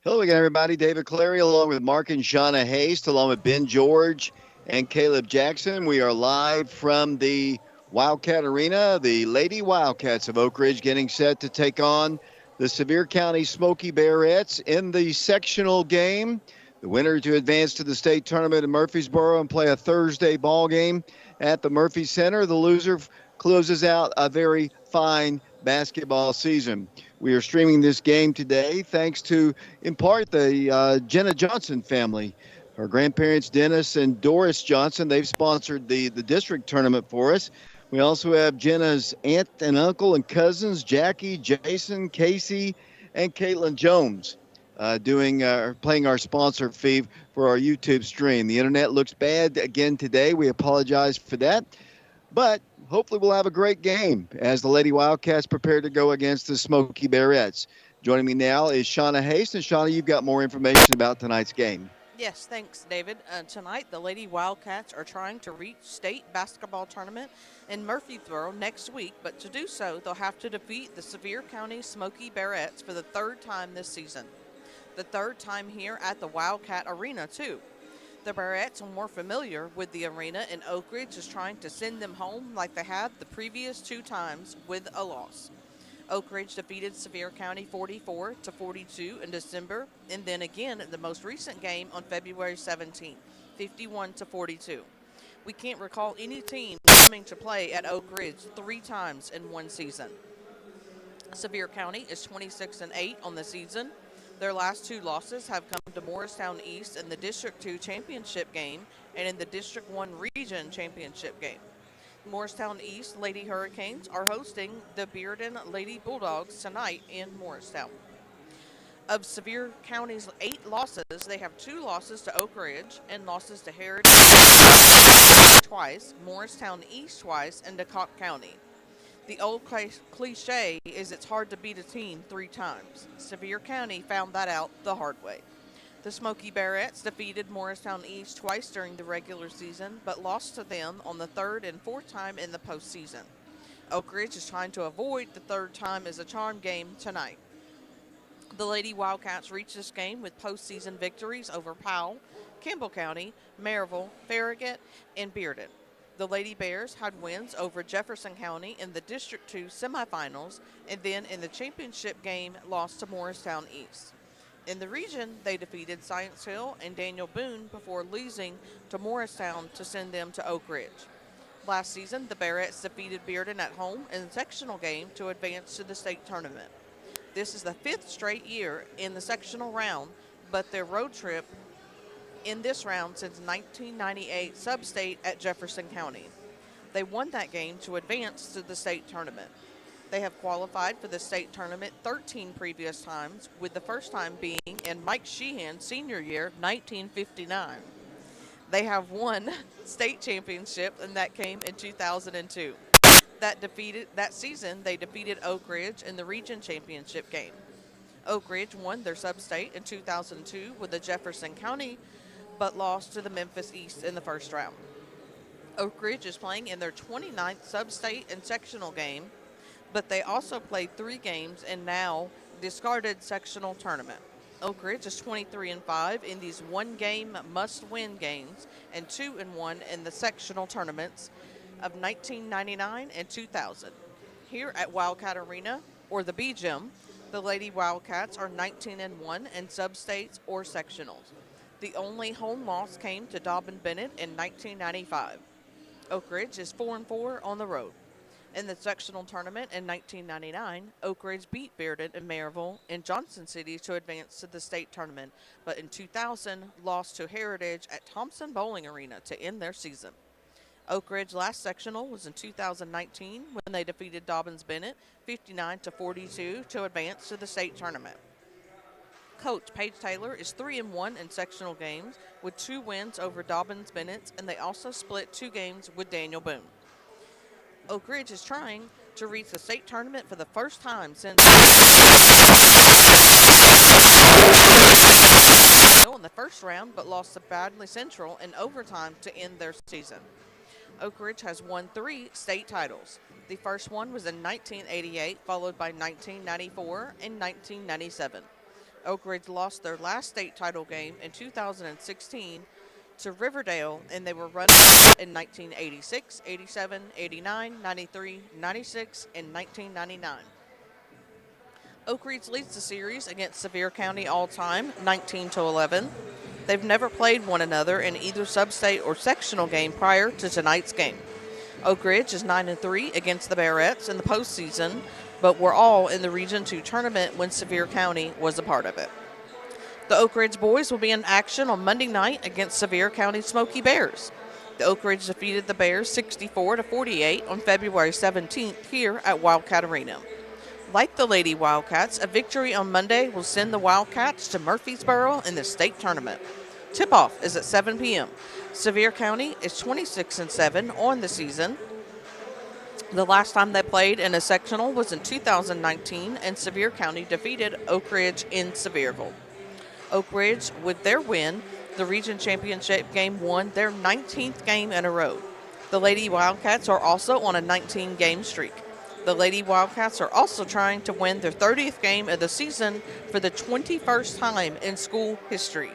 Hello again, everybody. David Clary, along with Mark and Shauna Haste, along with Ben George and Caleb Jackson. We are live from the Wildcat Arena. The Lady Wildcats of Oak Ridge getting set to take on the Sevier County Smoky Bearettes in the sectional game. The winner to advance to the state tournament in Murfreesboro and play a Thursday ball game at the Murphy Center. The loser closes out a very fine basketball season. We are streaming this game today thanks to, in part, the Jenna Johnson family. Her grandparents, Dennis and Doris Johnson, they've sponsored the district tournament for us. We also have Jenna's aunt and uncle and cousins, Jackie, Jason, Casey, and Caitlin Jones, playing our sponsor fee for our YouTube stream. The internet looks bad again today. We apologize for that. But hopefully we'll have a great game as the Lady Wildcats prepare to go against the Smoky Bearettes. Joining me now is Shauna Haste. And Shauna, you've got more information about tonight's game. Yes, thanks, David. Tonight, the Lady Wildcats are trying to reach state basketball tournament in Murfreesboro next week, but to do so, they'll have to defeat the Sevier County Smoky Bearettes for the third time this season. The third time here at the Wildcat Arena, too. The Bearettes are more familiar with the arena, and Oak Ridge is trying to send them home like they have the previous two times with a loss. Oak Ridge defeated Sevier County 44-42 in December, and then again in the most recent game on February 17th, 51-42. We can't recall any team coming to play at Oak Ridge three times in one season. Sevier County is 26-8 on the season. Their last two losses have come to Morristown East in the District 2 championship game and in the District 1 region championship game. Morristown East Lady Hurricanes are hosting the Bearden Lady Bulldogs tonight in Morristown. Of Sevier County's 8 losses, they have 2 losses to Oak Ridge and losses to Heritage twice, Morristown East twice, and DeKalb County. The old cliche is it's hard to beat a team 3 times. Sevier County found that out the hard way. The Smoky Bearettes defeated Morristown East twice during the regular season, but lost to them on the third and fourth time in the postseason. Oak Ridge is trying to avoid the third time as a charm game tonight. The Lady Wildcats reached this game with postseason victories over Powell, Campbell County, Maryville, Farragut, and Bearden. The Lady Bears had wins over Jefferson County in the District 2 semifinals, and then in the championship game lost to Morristown East. In the region, they defeated Science Hill and Daniel Boone before losing to Morristown to send them to Oak Ridge. Last season, the Bearettes defeated Bearden at home in the sectional game to advance to the state tournament. This is the 5th straight year in the sectional round, but their road trip in this round since 1998 sub-state at Jefferson County. They won that game to advance to the state tournament. They have qualified for the state tournament 13 previous times, with the first time being in Mike Sheehan's senior year, 1959. They have won state championship, and that came in 2002. That season, they defeated Oak Ridge in the region championship game. Oak Ridge won their sub-state in 2002 with the Jefferson County, but lost to the Memphis East in the first round. Oak Ridge is playing in their 29th sub-state and sectional game, but they also played 3 games and now discarded sectional tournament. Oak Ridge is 23-5 in these one-game must-win games and 2-1 in the sectional tournaments of 1999 and 2000. Here at Wildcat Arena, or the B Gym, the Lady Wildcats are 19-1 in sub-states or sectionals. The only home loss came to Dobbin Bennett in 1995. Oak Ridge is 4-4 on the road. In the sectional tournament in 1999, Oak Ridge beat Bearden and Maryville in Johnson City to advance to the state tournament, but in 2000 lost to Heritage at Thompson Bowling Arena to end their season. Oak Ridge last sectional was in 2019 when they defeated Dobbins Bennett 59-42 to advance to the state tournament. Coach Paige Taylor is 3-1 in sectional games with 2 wins over Dobbins Bennett, and they also split 2 games with Daniel Boone. Oak Ridge is trying to reach the state tournament for the first time since in the first round, but lost to Badley Central in overtime to end their season. Oak Ridge has won 3 state titles. The first one was in 1988, followed by 1994 and 1997. Oak Ridge lost their last state title game in 2016 to Riverdale, and they were runners in 1986, 87, 89, 93, 96, and 1999. Oak Ridge leads the series against Sevier County all time, 19-11. They've never played one another in either sub-state or sectional game prior to tonight's game. Oak Ridge is 9-3 against the Barrettes in the postseason, but were all in the Region 2 tournament when Sevier County was a part of it. The Oak Ridge boys will be in action on Monday night against Sevier County Smoky Bears. The Oak Ridge defeated the Bears 64-48 on February 17th here at Wildcat Arena. Like the Lady Wildcats, a victory on Monday will send the Wildcats to Murfreesboro in the state tournament. Tip-off is at 7 p.m. Sevier County is 26-7 on the season. The last time they played in a sectional was in 2019, and Sevier County defeated Oak Ridge in Sevierville. Oak Ridge, with their win, the region championship game, won their 19th game in a row. The Lady Wildcats are also on a 19-game streak. The Lady Wildcats are also trying to win their 30th game of the season for the 21st time in school history.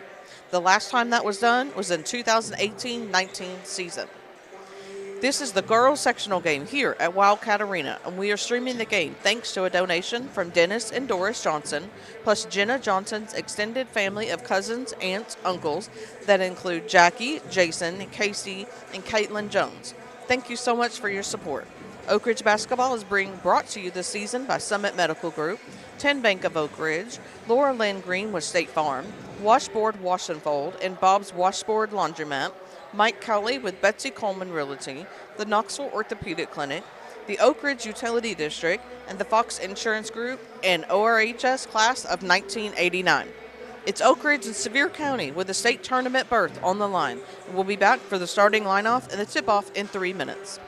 The last time that was done was in 2018-19 season. This is the girls sectional game here at Wildcat Arena, and we are streaming the game thanks to a donation from Dennis and Doris Johnson, plus Jenna Johnson's extended family of cousins, aunts, uncles that include Jackie, Jason, Casey, and Caitlin Jones. Thank you so much for your support. Oak Ridge basketball is being brought to you this season by Summit Medical Group, 10 Bank of Oak Ridge, Laura Lynn Green with State Farm, Washboard Wash and Fold, and Bob's Washboard Laundromat, Mike Cowley with Betsy Coleman Realty, the Knoxville Orthopedic Clinic, the Oak Ridge Utility District, and the Fox Insurance Group, and ORHS class of 1989. It's Oak Ridge and Sevier County with the state tournament berth on the line. We'll be back for the starting lineup and the tip-off in 3 minutes.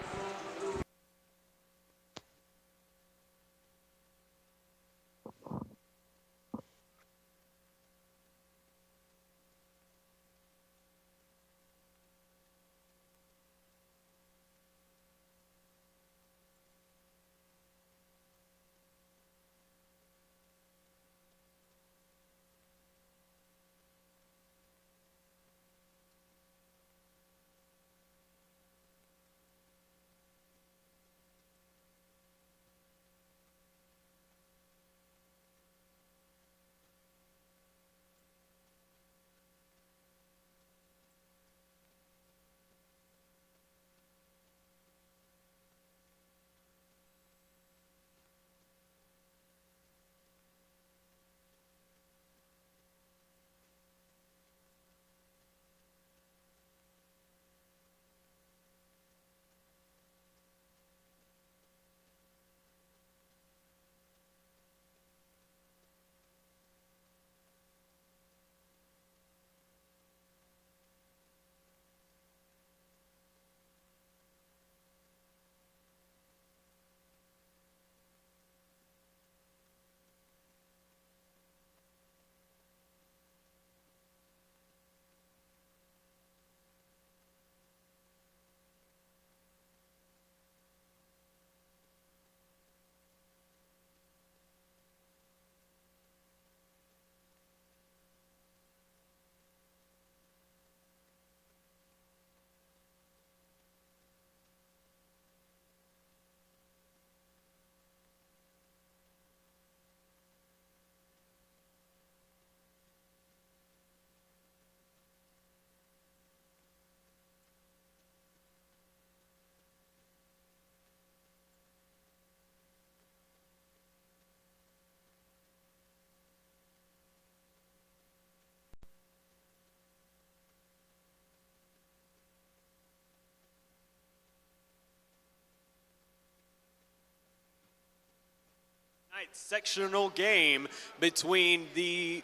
Tonight's sectional game between the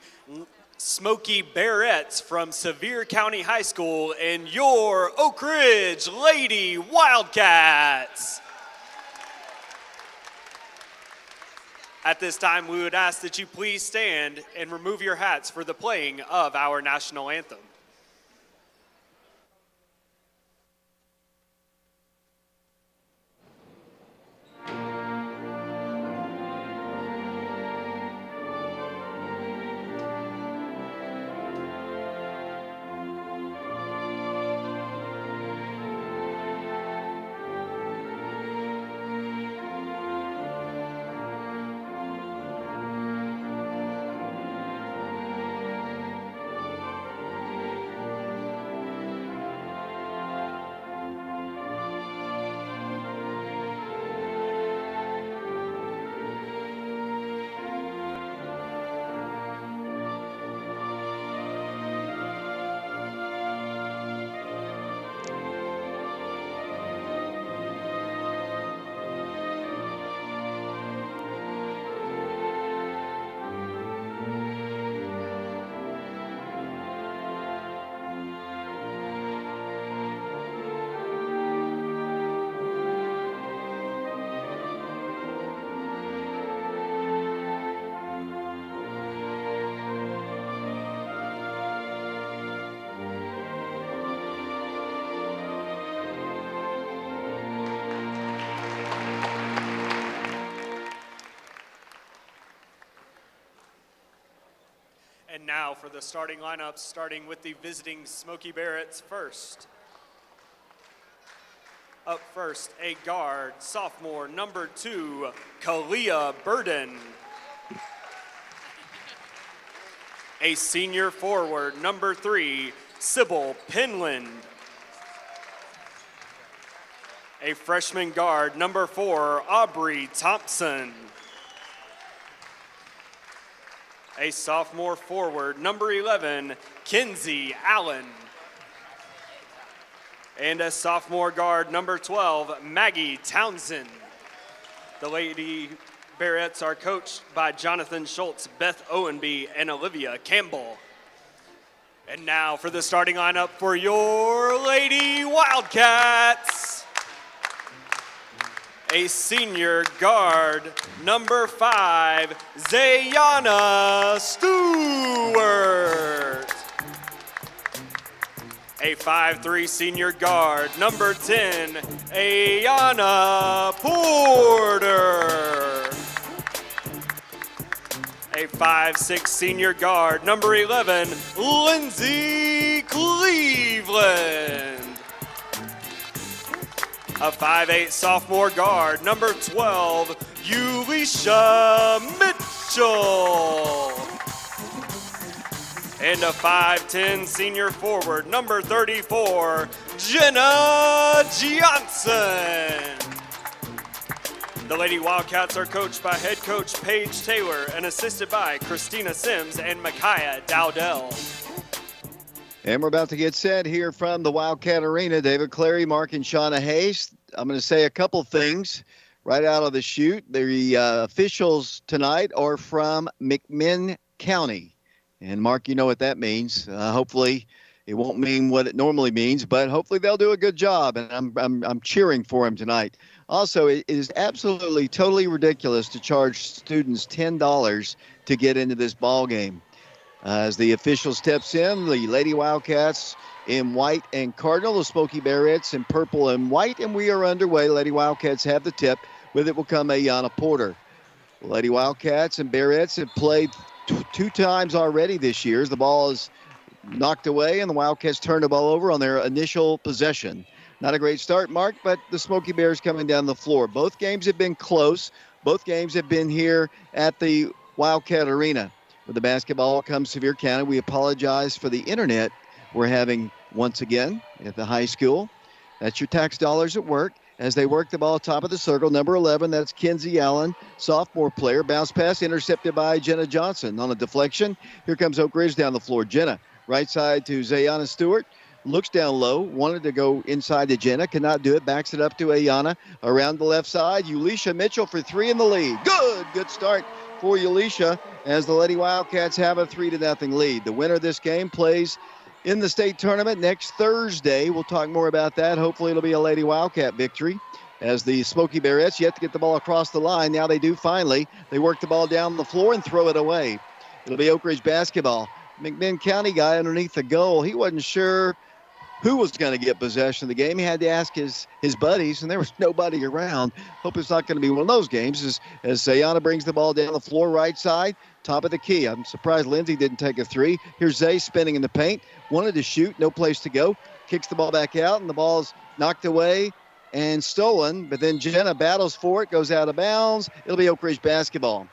Smoky Barrettes from Sevier County High School and your Oak Ridge Lady Wildcats. At this time, we would ask that you please stand and remove your hats for the playing of our national anthem. now for the starting lineups, starting with the visiting Smoky Barretts first. Up first, a guard, sophomore, number 2, Kalia Burden. A senior forward, number 3, Sybil Penland. A freshman guard, number 4, Aubrey Thompson. A sophomore forward, number 11, Kinsey Allen. And a sophomore guard, number 12, Maggie Townsend. The Lady Barretts are coached by Jonathan Schultz, Beth Owenby, and Olivia Campbell. And now for the starting lineup for your Lady Wildcats. A senior guard, number 5, Zayana Stewart. A 5'3" senior guard, number 10, Ayana Porter. A 5'6" senior guard, number 11, Lindsay Cleveland. A 5'8" sophomore guard, number 12, Ulisha Mitchell. And a 5'10" senior forward, number 34, Jenna Johnson. The Lady Wildcats are coached by head coach Paige Taylor and assisted by Christina Sims and Micaiah Dowdell. And we're about to get set here from the Wildcat Arena. David Clary, Mark and Shauna Hayes. I'm going to say a couple things right out of the chute. The officials tonight are from McMinn County. And Mark, you know what that means. Hopefully it won't mean what it normally means, but hopefully they'll do a good job. And I'm cheering for them tonight. Also, it is absolutely totally ridiculous to charge students $10 to get into this ball game. As the official steps in, the Lady Wildcats in white and cardinal, the Smoky Barretts in purple and white, and we are underway. Lady Wildcats have the tip. With it will come Ayana Porter. Lady Wildcats and Barretts have played two times already this year. The ball is knocked away, and the Wildcats turned the ball over on their initial possession. Not a great start, Mark, but the Smoky Bears coming down the floor. Both games have been close. Both games have been here at the Wildcat Arena. With the basketball comes Sevier County. We apologize for the internet we're having once again at the high school. That's your tax dollars at work. As they work the ball top of the circle, number 11, that's Kinsey Allen, sophomore player. Bounce pass intercepted by Jenna Johnson. On a deflection, here comes Oak Ridge down the floor. Jenna, right side to Zayana Stewart. Looks down low, wanted to go inside to Jenna, cannot do it. Backs it up to Ayana. Around the left side, Ulisha Mitchell for 3 in the lead. Good start for Ulisha as the Lady Wildcats have a 3-0 lead. The winner of this game plays in the state tournament next Thursday. We'll talk more about that. Hopefully it'll be a Lady Wildcat victory as the Smoky Barretts yet to get the ball across the line. Now they do finally. They work the ball down the floor and throw it away. It'll be Oak Ridge basketball. McMinn County guy underneath the goal. He wasn't sure who was going to get possession of the game. He had to ask his buddies, and there was nobody around. Hope it's not going to be one of those games as Zayana brings the ball down the floor right side, top of the key. I'm surprised Lindsay didn't take a three. Here's Zay spinning in the paint. Wanted to shoot, no place to go. Kicks the ball back out, and the ball's knocked away and stolen. But then Jenna battles for it, goes out of bounds. It'll be Oak Ridge basketball.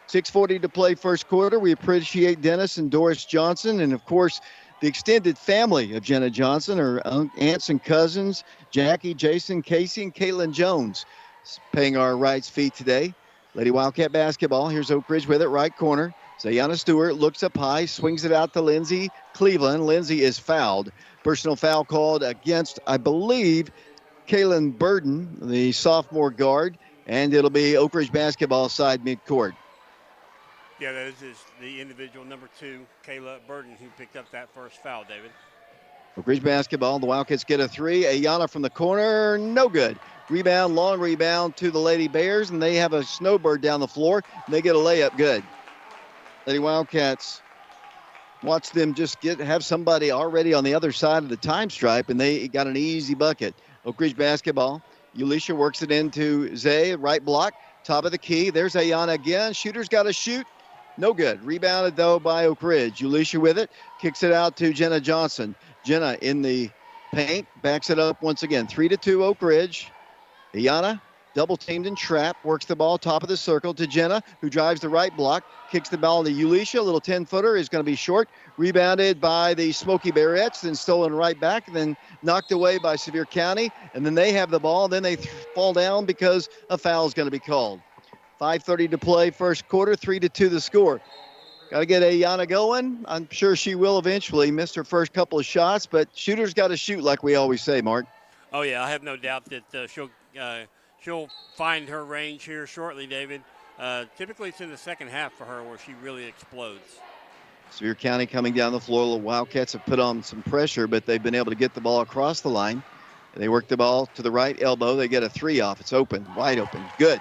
6:40 to play first quarter. We appreciate Dennis and Doris Johnson, and, of course, the extended family of Jenna Johnson, her aunts and cousins, Jackie, Jason, Casey, and Caitlin Jones, paying our rights fee today. Lady Wildcat basketball. Here's Oak Ridge with it, right corner. Zayana Stewart looks up high, swings it out to Lindsay Cleveland. Lindsay is fouled. Personal foul called against, I believe, Kaylin Burden, the sophomore guard, and it'll be Oak Ridge basketball side midcourt. Yeah, that is the individual, number 2, Kayla Burden, who picked up that first foul, David. Oak Ridge basketball. The Wildcats get a three. Ayana from the corner, no good. Rebound, long rebound to the Lady Bears, and they have a snowbird down the floor, and they get a layup good. Lady Wildcats, watch them just have somebody already on the other side of the time stripe, and they got an easy bucket. Oak Ridge basketball. Ulisha works it into Zay, right block, top of the key. There's Ayana again. Shooter's got to shoot. No good. Rebounded, though, by Oak Ridge. Ulisha with it. Kicks it out to Jenna Johnson. Jenna in the paint. Backs it up once again. 3-2 Oak Ridge. Ayana, double teamed and trapped, works the ball top of the circle to Jenna, who drives the right block, kicks the ball to Ulisha. A little 10-footer is going to be short. Rebounded by the Smoky Barrettes, then stolen right back, then knocked away by Sevier County. And then they have the ball. Then they fall down because a foul is going to be called. 5:30 to play, first quarter, 3-2 the score. Got to get Ayana going. I'm sure she will eventually. Missed her first couple of shots, but shooters got to shoot like we always say, Mark. Oh, yeah, I have no doubt that she'll find her range here shortly, David. Typically it's in the second half for her where she really explodes. Sevier County coming down the floor. The Wildcats have put on some pressure, but they've been able to get the ball across the line. They work the ball to the right elbow. They get a three off. It's open, wide open. Good.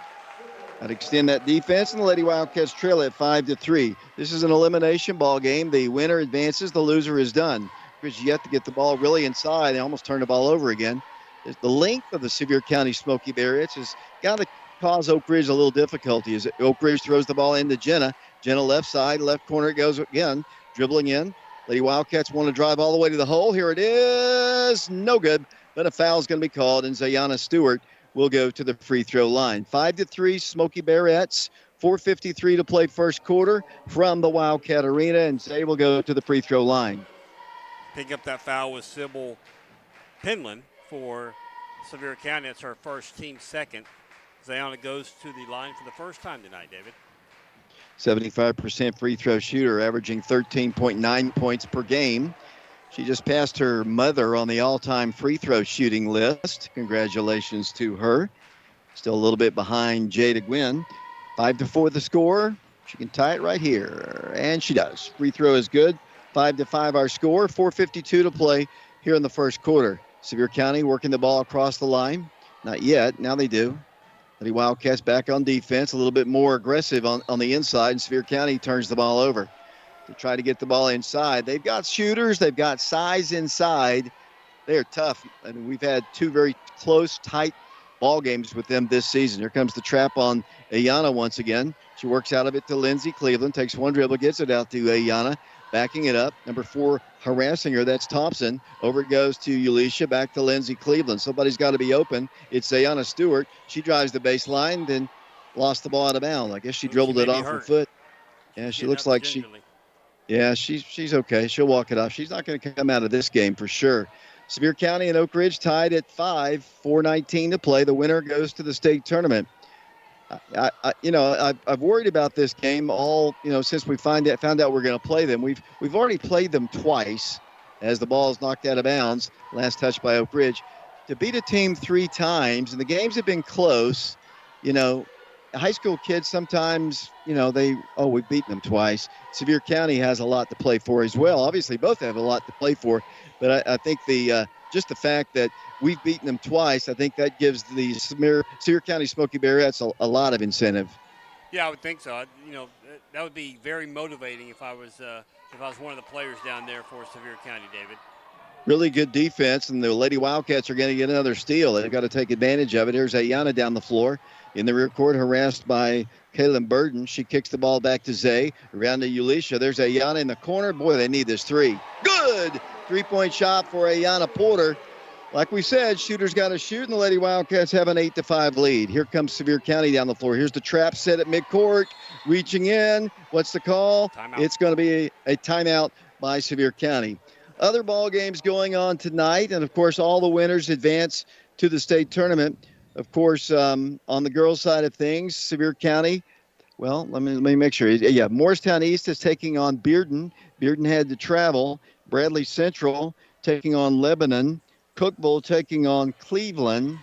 Got to extend that defense, and the Lady Wildcats trail at 5-3. This is an elimination ball game. The winner advances. The loser is done. Because you have to get the ball really inside. They almost turned the ball over again. The length of the Sevier County Smoky Barrettes has got to cause Oak Ridge a little difficulty as Oak Ridge throws the ball into Jenna. Jenna left side, left corner it goes again, dribbling in. Lady Wildcats want to drive all the way to the hole. Here it is. No good, but a foul is going to be called, and Zayana Stewart will go to the free throw line. 5-3 Smoky Barrettes. 4:53 to play first quarter from the Wildcat Arena, and Zay will go to the free throw line. Picking up that foul was Sybil Penland for Sevier County. That's her first, team second. Zayana goes to the line for the first time tonight, David. 75% free throw shooter, averaging 13.9 points per game. She just passed her mother on the all-time free throw shooting list. Congratulations to her. Still a little bit behind Jada Gwynn. 5-4 the score. She can tie it right here, and she does. Free throw is good. 5-5 our score. 4:52 to play here in the first quarter. Sevier County working the ball across the line. Not yet. Now they do. The Wildcats back on defense, a little bit more aggressive on the inside, and Sevier County turns the ball over to try to get the ball inside. They've got shooters. They've got size inside. They're tough. I mean, we've had two very close, tight ball games with them this season. Here comes the trap on Ayana once again. She works out of it to Lindsay Cleveland, takes one dribble, gets it out to Ayana, backing it up. Number 4 harassing her. That's Thompson. Over it goes to Ulisha, back to Lindsay Cleveland. Somebody's got to be open. It's Ayana Stewart. She drives the baseline, then lost the ball out of bounds. I guess she dribbled it off her foot. Yeah, she looks like she's okay. She'll walk it off. She's not going to come out of this game for sure. Sevier County and Oak Ridge tied at 5, 4:19 to play. The winner goes to the state tournament. I've worried about this game all, since we found out we're going to play them. We've already played them twice as the ball is knocked out of bounds. Last touch by Oak Ridge. To beat a team 3 times, and the games have been close, high school kids sometimes, we've beaten them twice. Sevier County has a lot to play for as well. Obviously, both have a lot to play for, but I think just the fact that we've beaten them twice, I think that gives the Sevier County Smoky Barrettes a lot of incentive. Yeah, I would think so. That would be very motivating if I was one of the players down there for Sevier County, David. Really good defense, and the Lady Wildcats are going to get another steal. They've got to take advantage of it. Here's Ayana down the floor. In the rear court, harassed by Kaylin Burden. She kicks the ball back to Zay. Around to Ulisha. There's Ayana in the corner. Boy, they need this three. Good! 3-point shot for Ayana Porter. Like we said, shooters got to shoot, and the Lady Wildcats have an 8-5 lead. Here comes Sevier County down the floor. Here's the trap set at midcourt. Reaching in. What's the call? Timeout. It's going to be a timeout by Sevier County. Other ball games going on tonight, and, of course, all the winners advance to the state tournament. Of course, on the girls' side of things, Sevier County, well, let me make sure. Yeah, Morristown East is taking on Bearden. Bearden had to travel. Bradley Central taking on Lebanon. Cookville taking on Cleveland.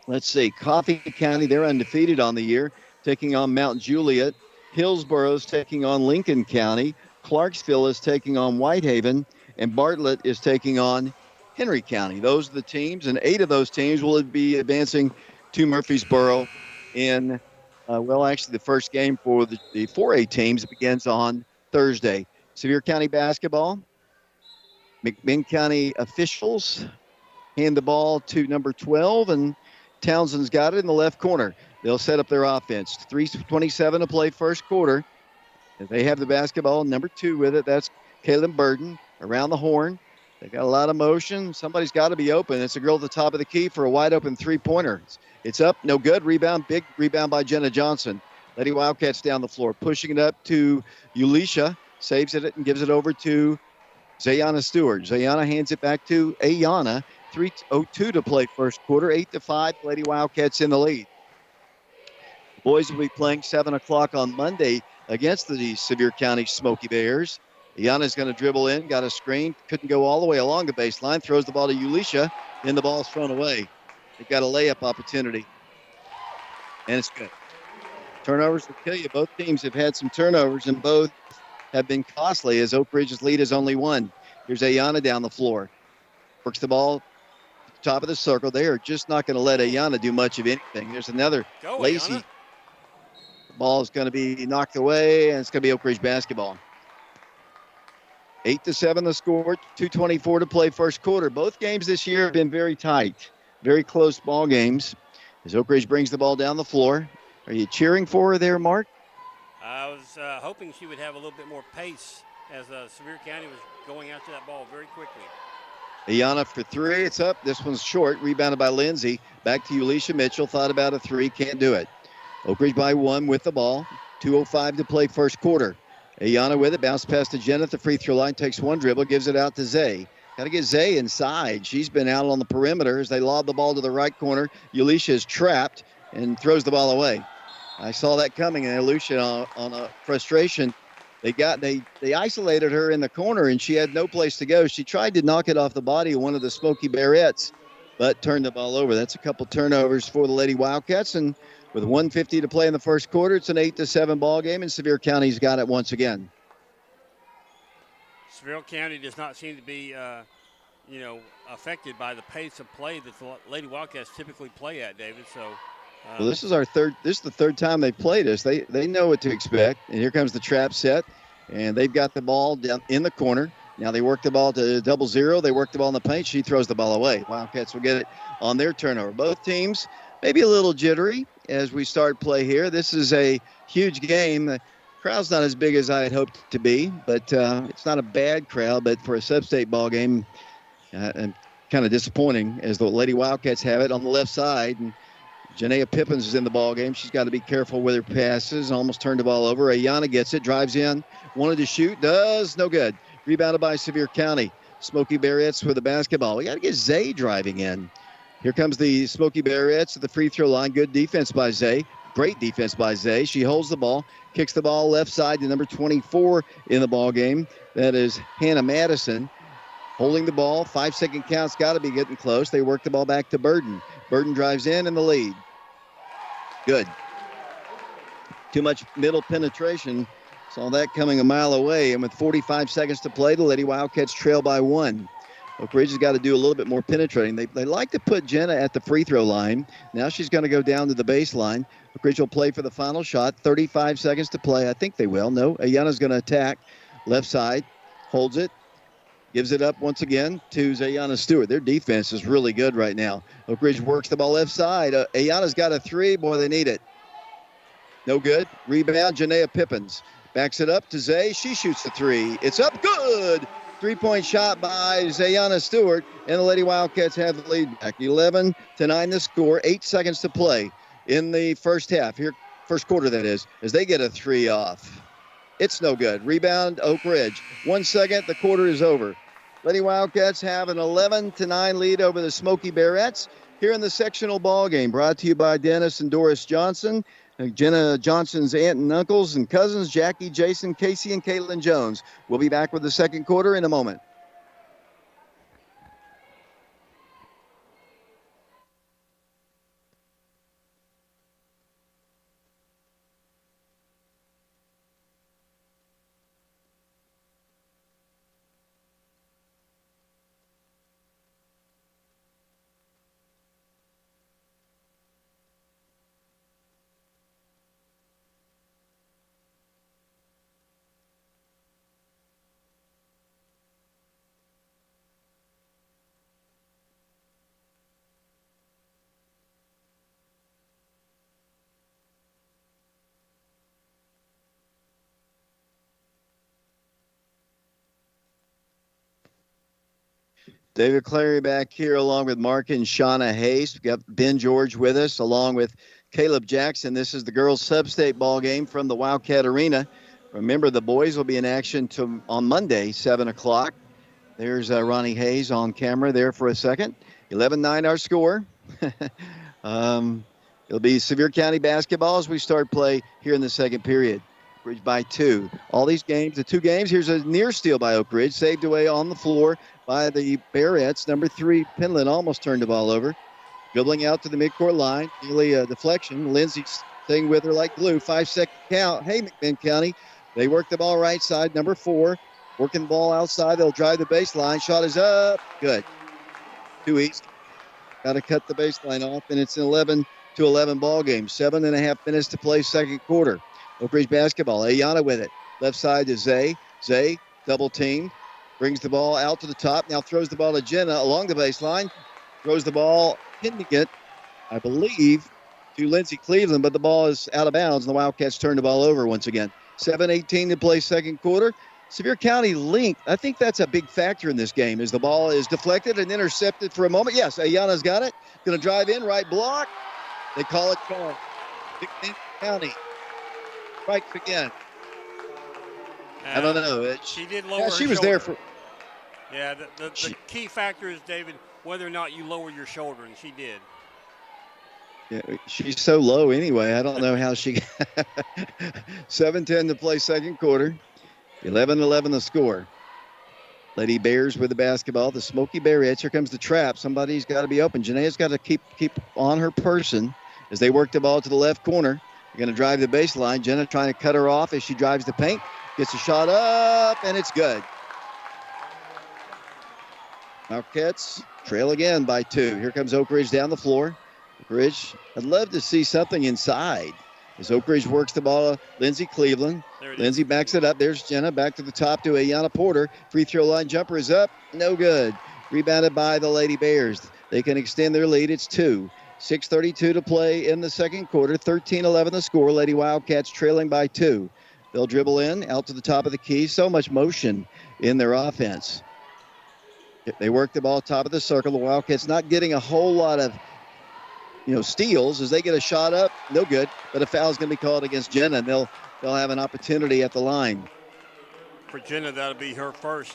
Let's see, Coffee County, they're undefeated on the year, taking on Mount Juliet. Hillsboro's taking on Lincoln County. Clarksville is taking on Whitehaven. And Bartlett is taking on Henry County. Those are the teams, and 8 of those teams will be advancing to Murfreesboro in, actually the first game for the 4A teams begins on Thursday. Sevier County basketball. McMinn County officials hand the ball to number 12, and Townsend's got it in the left corner. They'll set up their offense. 3:27 to play first quarter. They have the basketball, number 2 with it. That's Kaylin Burden around the horn. They got a lot of motion. Somebody's got to be open. It's a girl at the top of the key for a wide open three-pointer. It's up, no good. Rebound, big rebound by Jenna Johnson. Lady Wildcats down the floor, pushing it up to Ulisha, saves it and gives it over to Zayana Stewart. Zayana hands it back to Ayana. 3:02 to play first quarter, 8-5. Lady Wildcats in the lead. The boys will be playing 7 o'clock on Monday against the Sevier County Smoky Bears. Ayana's going to dribble in, got a screen, couldn't go all the way along the baseline, throws the ball to Ulisha, and the ball's thrown away. They've got a layup opportunity, and it's good. Turnovers will kill you. Both teams have had some turnovers, and both have been costly as Oak Ridge's lead is only 1. Here's Ayana down the floor. Works the ball at the top of the circle. They are just not going to let Ayana do much of anything. There's another lazy. Ayana. The ball is going to be knocked away, and it's going to be Oak Ridge basketball. 8-7 the score, 2:24 to play first quarter. Both games this year have been very tight, very close ball games. As Oak Ridge brings the ball down the floor. Are you cheering for her there, Mark? I was hoping she would have a little bit more pace as Sevier County was going after that ball very quickly. Ayana for 3. It's up. This one's short. Rebounded by Lindsay. Back to Ulisha Mitchell. Thought about a 3. Can't do it. Oak Ridge by 1 with the ball. 2:05 to play first quarter. Ayana with it. Bounce pass to Jen at the free throw line. Takes one dribble. Gives it out to Zay. Got to get Zay inside. She's been out on the perimeter as they lob the ball to the right corner. Ulisha is trapped and throws the ball away. I saw that coming, and Ulisha on a frustration. They isolated her in the corner, and she had no place to go. She tried to knock it off the body of one of the Smoky Bearettes, but turned the ball over. That's a couple turnovers for the Lady Wildcats, and with 1:50 to play in the first quarter, it's an 8-7 ball game, and Sevier County's got it once again. Sevier County does not seem to be, affected by the pace of play that the Lady Wildcats typically play at, David. So. Well, this is the third time they played us. They know what to expect. And here comes the trap set. And they've got the ball down in the corner. Now they work the ball to 0-0. They work the ball in the paint. She throws the ball away. Wildcats will get it on their turnover. Both teams maybe a little jittery as we start play here. This is a huge game. The crowd's not as big as I had hoped it to be, but it's not a bad crowd. But for a sub-state ball game, kind of disappointing as the Lady Wildcats have it on the left side. And Janaea Pippins is in the ball game. She's got to be careful with her passes. Almost turned the ball over. Ayana gets it, drives in, wanted to shoot, does no good. Rebounded by Sevier County. Smoky Bearettes with the basketball. We got to get Zay driving in. Here comes the Smoky Bearettes at the free throw line. Good defense by Zay. Great defense by Zay. She holds the ball, kicks the ball left side to number 24 in the ball game. That is Hannah Madison. Holding the ball, 5-second count's got to be getting close. They work the ball back to Burden. Burden drives in the lead. Good. Too much middle penetration. Saw that coming a mile away. And with 45 seconds to play, the Lady Wildcats trail by 1. Oak Ridge has got to do a little bit more penetrating. They like to put Jenna at the free throw line. Now she's going to go down to the baseline. Oak Ridge will play for the final shot. 35 seconds to play. I think they will. No, Ayana's going to attack. Left side. Holds it. Gives it up once again to Zayana Stewart. Their defense is really good right now. Oak Ridge works the ball left side. Ayana's got a 3. Boy, they need it. No good. Rebound, Janaea Pippins. Backs it up to Zay. She shoots the 3. It's up. Good. 3-point shot by Zayana Stewart. And the Lady Wildcats have the lead back. 11-9 the score. 8 seconds to play in the first half. Here, first quarter, that is, as they get a 3 off. It's no good. Rebound, Oak Ridge. 1 second, the quarter is over. Lady Wildcats have an 11-9 lead over the Smoky Bearettes here in the sectional ball game. Brought to you by Dennis and Doris Johnson, Jenna Johnson's aunt and uncles and cousins, Jackie, Jason, Casey, and Caitlin Jones. We'll be back with the second quarter in a moment. David Clary back here along with Mark and Shauna Hayes. We've got Ben George with us along with Caleb Jackson. This is the girls' sub-state ball game from the Wildcat Arena. Remember, the boys will be in action on Monday, 7 o'clock. There's Ronnie Hayes on camera there for a second. 11-9 our score. It'll be Sevier County basketball as we start play here in the second period. Oak Ridge by 2. All these games, the 2 games, here's a near steal by Oak Ridge, saved away on the floor by the Barrettes. Number 3, Penland almost turned the ball over. Dribbling out to the midcourt line, nearly a deflection. Lindsay staying with her like glue. 5-second count. Hey, McMinn County. They work the ball right side. Number 4, working the ball outside. They'll drive the baseline. Shot is up. Good. Too easy. Got to cut the baseline off, and it's an 11-11 ball game. 7.5 minutes to play second quarter. Oak Ridge basketball. Ayana with it. Left side to Zay. Zay double teamed. Brings the ball out to the top. Now throws the ball to Jenna along the baseline. Throws the ball, hitting it, I believe, to Lindsey Cleveland, but the ball is out of bounds, and the Wildcats turn the ball over once again. 7:18 to play second quarter. Sevier County length, I think that's a big factor in this game, as the ball is deflected and intercepted for a moment. Yes, Ayana's got it. Going to drive in, right block. They call it call. McMinn County strikes again. I don't know. She did lower her she was shoulder. there for. Yeah, the key factor is, David, whether or not you lower your shoulder, and she did. Yeah, she's so low anyway. I don't know how she. 7:10 to play second quarter. 11-11 the score. Lady Bears with the basketball. The Smoky Barrettes. Here comes the trap. Somebody's got to be open. Janae's got to keep on her person as they work the ball to the left corner. They're going to drive the baseline. Jenna trying to cut her off as she drives the paint. Gets a shot up, and it's good. Wildcats trail again by 2. Here comes Oak Ridge down the floor. Oak Ridge, I'd love to see something inside. As Oak Ridge works the ball, Lindsey Cleveland. Lindsay backs it up. There's Jenna back to the top to Ayana Porter. Free throw line jumper is up. No good. Rebounded by the Lady Bears. They can extend their lead. It's 2. 6:32 to play in the second quarter. 13-11 the score. Lady Wildcats trailing by 2. They'll dribble in, out to the top of the key. So much motion in their offense. They work the ball top of the circle. The Wildcats not getting a whole lot of, steals as they get a shot up. No good. But a foul is going to be called against Jenna, and they'll have an opportunity at the line. For Jenna, that'll be her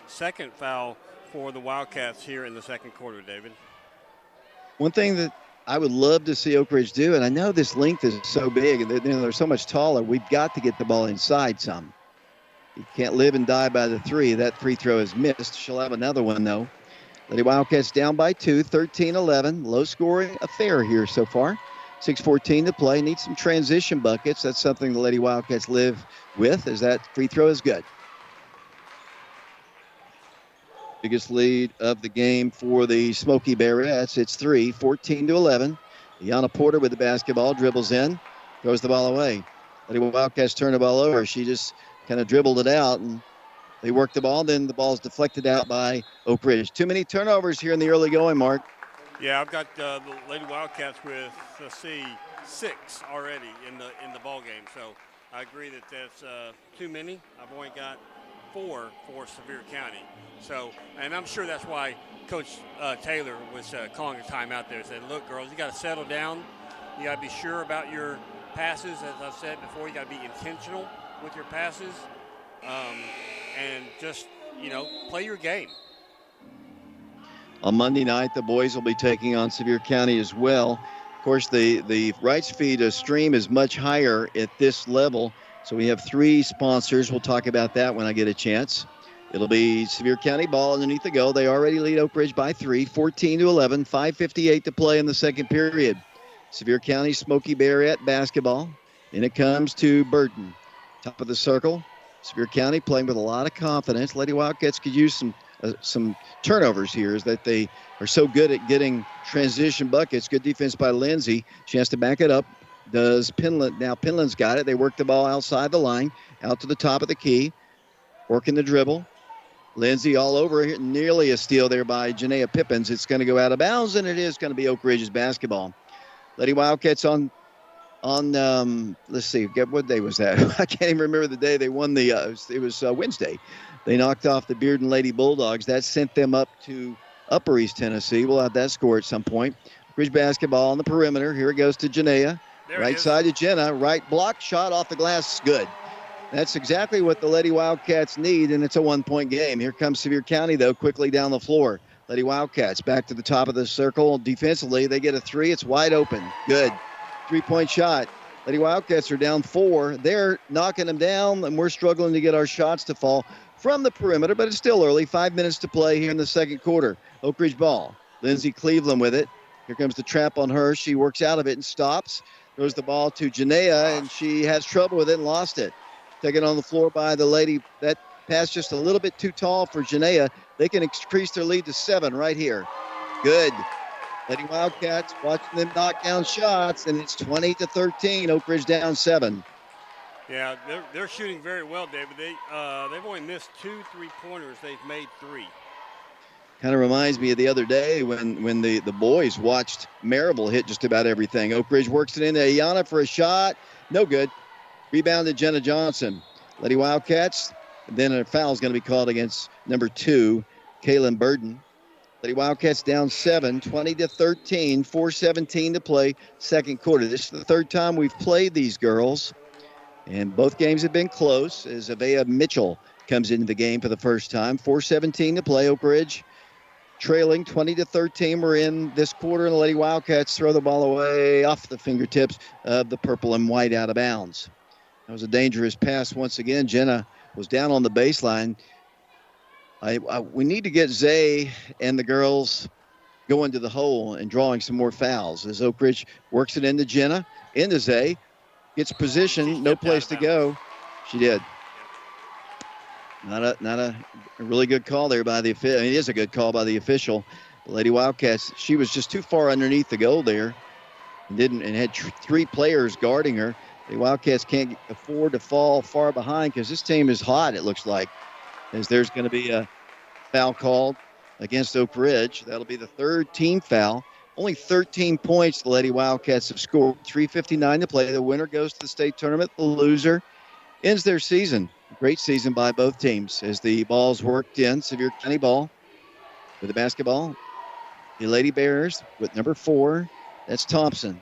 second foul for the Wildcats here in the second quarter, David. One thing that I would love to see Oak Ridge do, and I know this length is so big and they're so much taller, we've got to get the ball inside some. You can't live and die by the 3. That free throw is missed. She'll have another one, though. Lady Wildcats down by 2, 13-11. Low-scoring affair here so far. 6:14 to play. Need some transition buckets. That's something the Lady Wildcats live with, as that free throw is good. Biggest lead of the game for the Smoky Barrettes. It's 3, 14-11. Ayana Porter with the basketball, dribbles in, throws the ball away. Lady Wildcats turn the ball over. She just kind of dribbled it out, and they work the ball. Then the ball's deflected out by Oak Ridge. Too many turnovers here in the early going, Mark. Yeah, I've got the Lady Wildcats with, 6 already in the ball game. So I agree that that's too many. I've only got 4 for Sevier County. So, and I'm sure that's why Coach Taylor was calling a timeout there. Said, look, girls, you got to settle down. You got to be sure about your passes. As I've said before, you got to be intentional with your passes, and just, play your game. On Monday night, the boys will be taking on Sevier County as well. Of course, the rights fee to stream is much higher at this level. So we have 3 sponsors. We'll talk about that when I get a chance. It'll be Sevier County ball underneath the goal. They already lead Oak Ridge by 3, 14-11, 5:58 to play in the second period. Sevier County Smoky Barrett basketball. And it comes to Burton. Top of the circle. Sevier County playing with a lot of confidence. Lady Wildcats could use some turnovers here, is that they are so good at getting transition buckets. Good defense by Lindsay. She has to back it up. Does Penland. Now Penland's got it. They work the ball outside the line, out to the top of the key. Working the dribble. Lindsay all over it. Nearly a steal there by Janaea Pippins. It's going to go out of bounds, and it is going to be Oak Ridge's basketball. Lady Wildcats on let's see, what day was that? I can't even remember the day they won it was Wednesday. They knocked off the Bearden Lady Bulldogs. That sent them up to Upper East Tennessee. We'll have that score at some point. Ridge basketball on the perimeter. Here it goes to Janaea. There it Right is. side to Jenna. Right block shot off the glass. Good. That's exactly what the Lady Wildcats need, and it's a one-point game. Here comes Sevier County, though, quickly down the floor. Lady Wildcats back to the top of the circle. Defensively, they get a three. It's wide open. Good. Three-point shot. Lady Wildcats are down 4. They're knocking them down, and we're struggling to get our shots to fall from the perimeter, but it's still early. 5 minutes to play here in the second quarter. Oak Ridge ball. Lindsey Cleveland with it. Here comes the trap on her. She works out of it and stops. Throws the ball to Janaea, and she has trouble with it and lost it. Taken on the floor by the Lady. That pass just a little bit too tall for Janaea. They can increase their lead to 7 right here. Good. Lady Wildcats watching them knock down shots, and it's 20-13. Oak Ridge down 7. Yeah, they're shooting very well, David. They've only missed 2 3-pointers. They've made 3. Kind of reminds me of the other day when the boys watched Marable hit just about everything. Oak Ridge works it into Ayana for a shot. No good. Rebound to Jenna Johnson. Lady Wildcats. And then a foul is going to be called against number 2, Kaylin Burden. Lady Wildcats down 7, 20-13, 4:17 to play, second quarter. This is the third time we've played these girls, and both games have been close as Avea Mitchell comes into the game for the first time. 4:17 to play. Oak Ridge trailing 20-13. We're in this quarter, and the Lady Wildcats throw the ball away off the fingertips of the purple and white out of bounds. That was a dangerous pass once again. Jenna was down on the baseline. We need to get Zay and the girls going to the hole and drawing some more fouls as Oak Ridge works it into Jenna, into Zay, gets position, no place to go. She did. Not a really good call there by the official. I mean, it is a good call by the official. The Lady Wildcats, she was just too far underneath the goal there and had 3 players guarding her. The Wildcats can't afford to fall far behind because this team is hot, it looks like, as there's going to be a foul called against Oak Ridge. That'll be the third team foul. Only 13 points the Lady Wildcats have scored. 3:59 to play. The winner goes to the state tournament. The loser ends their season. Great season by both teams as the ball's worked in. Sevier County ball with the basketball. The Lady Bears with number 4. That's Thompson.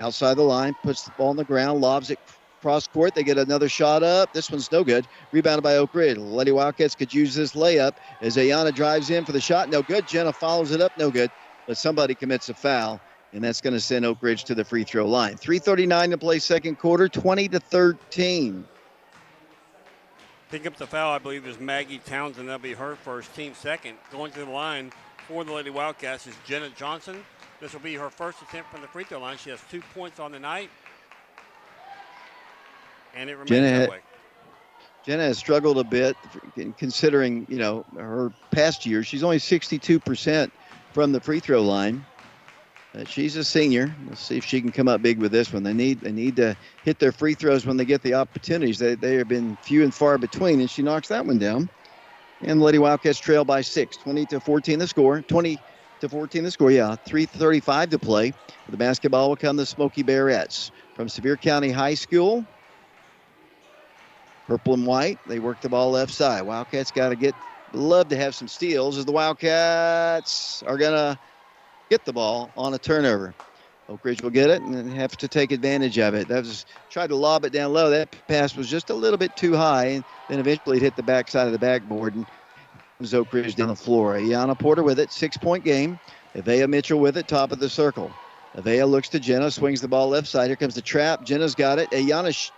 Outside the line, puts the ball on the ground, lobs it cross court. They get another shot up. This one's no good. Rebounded by Oak Ridge. Lady Wildcats could use this layup as Ayana drives in for the shot. No good. Jenna follows it up. No good. But somebody commits a foul, and that's going to send Oak Ridge to the free throw line. 3:39 to play second quarter, 20-13. Picking up the foul, I believe, is Maggie Townsend. That'll be her first, team second. Going to the line for the Lady Wildcats is Jenna Johnson. This will be her first attempt from the free throw line. She has 2 points on the night, and it remains that way. Jenna has struggled a bit considering, her past years. She's only 62% from the free throw line. She's a senior. Let's see if she can come up big with this one. They need to hit their free throws when they get the opportunities. They have been few and far between, and she knocks that one down. And the Lady Wildcats trail by 6, 20-14 the score. 20-14 the score, yeah. 3:35 to play. The basketball will come the Smoky Bearettes from Sevier County High School. Purple and white. They work the ball left side. Wildcats love to have some steals as the Wildcats are going to get the ball on a turnover. Oak Ridge will get it and have to take advantage of it. Tried to lob it down low. That pass was just a little bit too high, and then eventually it hit the backside of the backboard, and it was Oak Ridge down the floor. Ayana Porter with it, 6-point game. Avea Mitchell with it, top of the circle. Avea looks to Jenna, swings the ball left side. Here comes the trap. Jenna's got it. Ayana,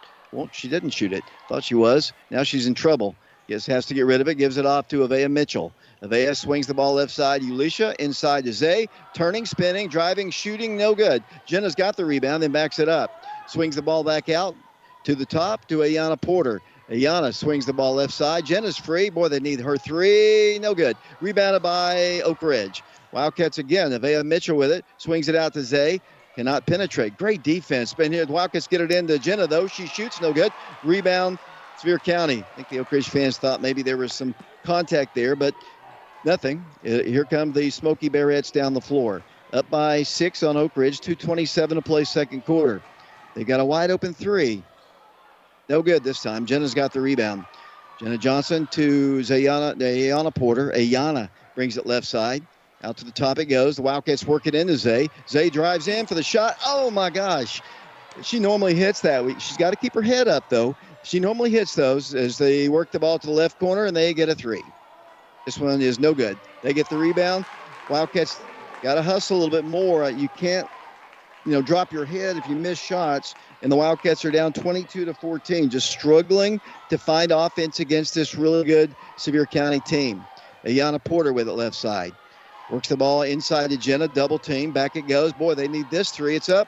she didn't shoot it. Thought she was. Now she's in trouble. Has to get rid of it. Gives it off to Avea Mitchell. Avea swings the ball left side. Ulisha inside to Zay. Turning, spinning, driving, shooting, no good. Jenna's got the rebound, then backs it up. Swings the ball back out to the top to Ayana Porter. Ayana swings the ball left side. Jenna's free. Boy, they need her three. No good. Rebounded by Oak Ridge. Wildcats again. Avea Mitchell with it. Swings it out to Zay. Cannot penetrate. Great defense. Been here. The Wildcats get it into Jenna, though. She shoots. No good. Rebound, Sevier County. I think the Oak Ridge fans thought maybe there was some contact there, but nothing. Here come the Smoky Bearettes down the floor. Up by 6 on Oak Ridge. 2:27 to play second quarter. They got a wide open three. No good this time. Jenna's got the rebound. Jenna Johnson to Ayana Porter. Ayana brings it left side. Out to the top it goes. The Wildcats work it into Zay. Zay drives in for the shot. Oh, my gosh. She normally hits that. She's got to keep her head up, though. She normally hits those as they work the ball to the left corner, and they get a 3. This one is no good. They get the rebound. Wildcats got to hustle a little bit more. You can't, drop your head if you miss shots. And the Wildcats are down 22-14, just struggling to find offense against this really good Sevier County team. Ayana Porter with it left side. Works the ball inside to Jenna, double team. Back it goes. Boy, they need this 3. It's up.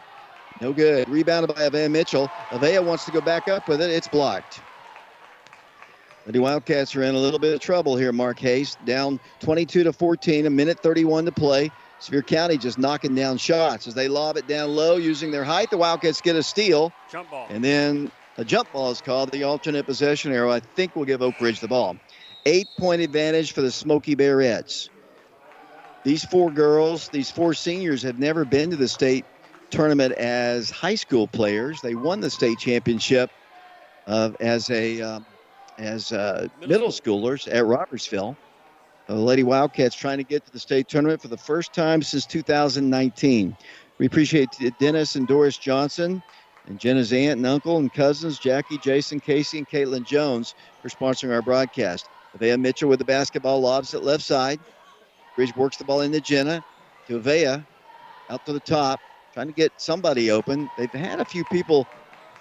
No good. Rebounded by Avea Mitchell. Avea wants to go back up with it. It's blocked. The Wildcats are in a little bit of trouble here, Mark Hayes. Down 22-14, a minute 31 to play. Sevier County just knocking down shots as they lob it down low using their height. The Wildcats get a steal. Jump ball. And then a jump ball is called. The alternate possession arrow, I think, will give Oak Ridge the ball. 8-point advantage for the Smoky Bearettes. These 4 girls, these 4 seniors have never been to the state tournament as high school players. They won the state championship as middle schoolers at Robertsville. The Lady Wildcats trying to get to the state tournament for the first time since 2019. We appreciate Dennis and Doris Johnson and Jenna's aunt and uncle and cousins, Jackie, Jason, Casey, and Caitlin Jones for sponsoring our broadcast. Avea Mitchell with the basketball, lobs it left side. Bridge works the ball into Jenna to Avea, out to the top, trying to get somebody open. They've had a few people.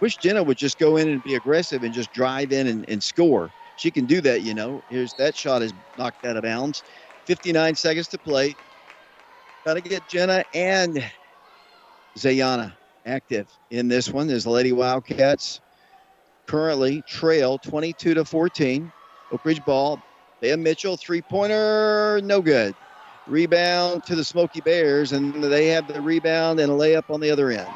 Wish Jenna would just go in and be aggressive and just drive in and score. She can do that, Here's that shot is knocked out of bounds. 59 seconds to play. Got to get Jenna and Zayana active in this one as the Lady Wildcats currently trail 22-14. Oak Ridge ball. Avea Mitchell, three-pointer, no good. Rebound to the Smoky Bears, and they have the rebound and a layup on the other end.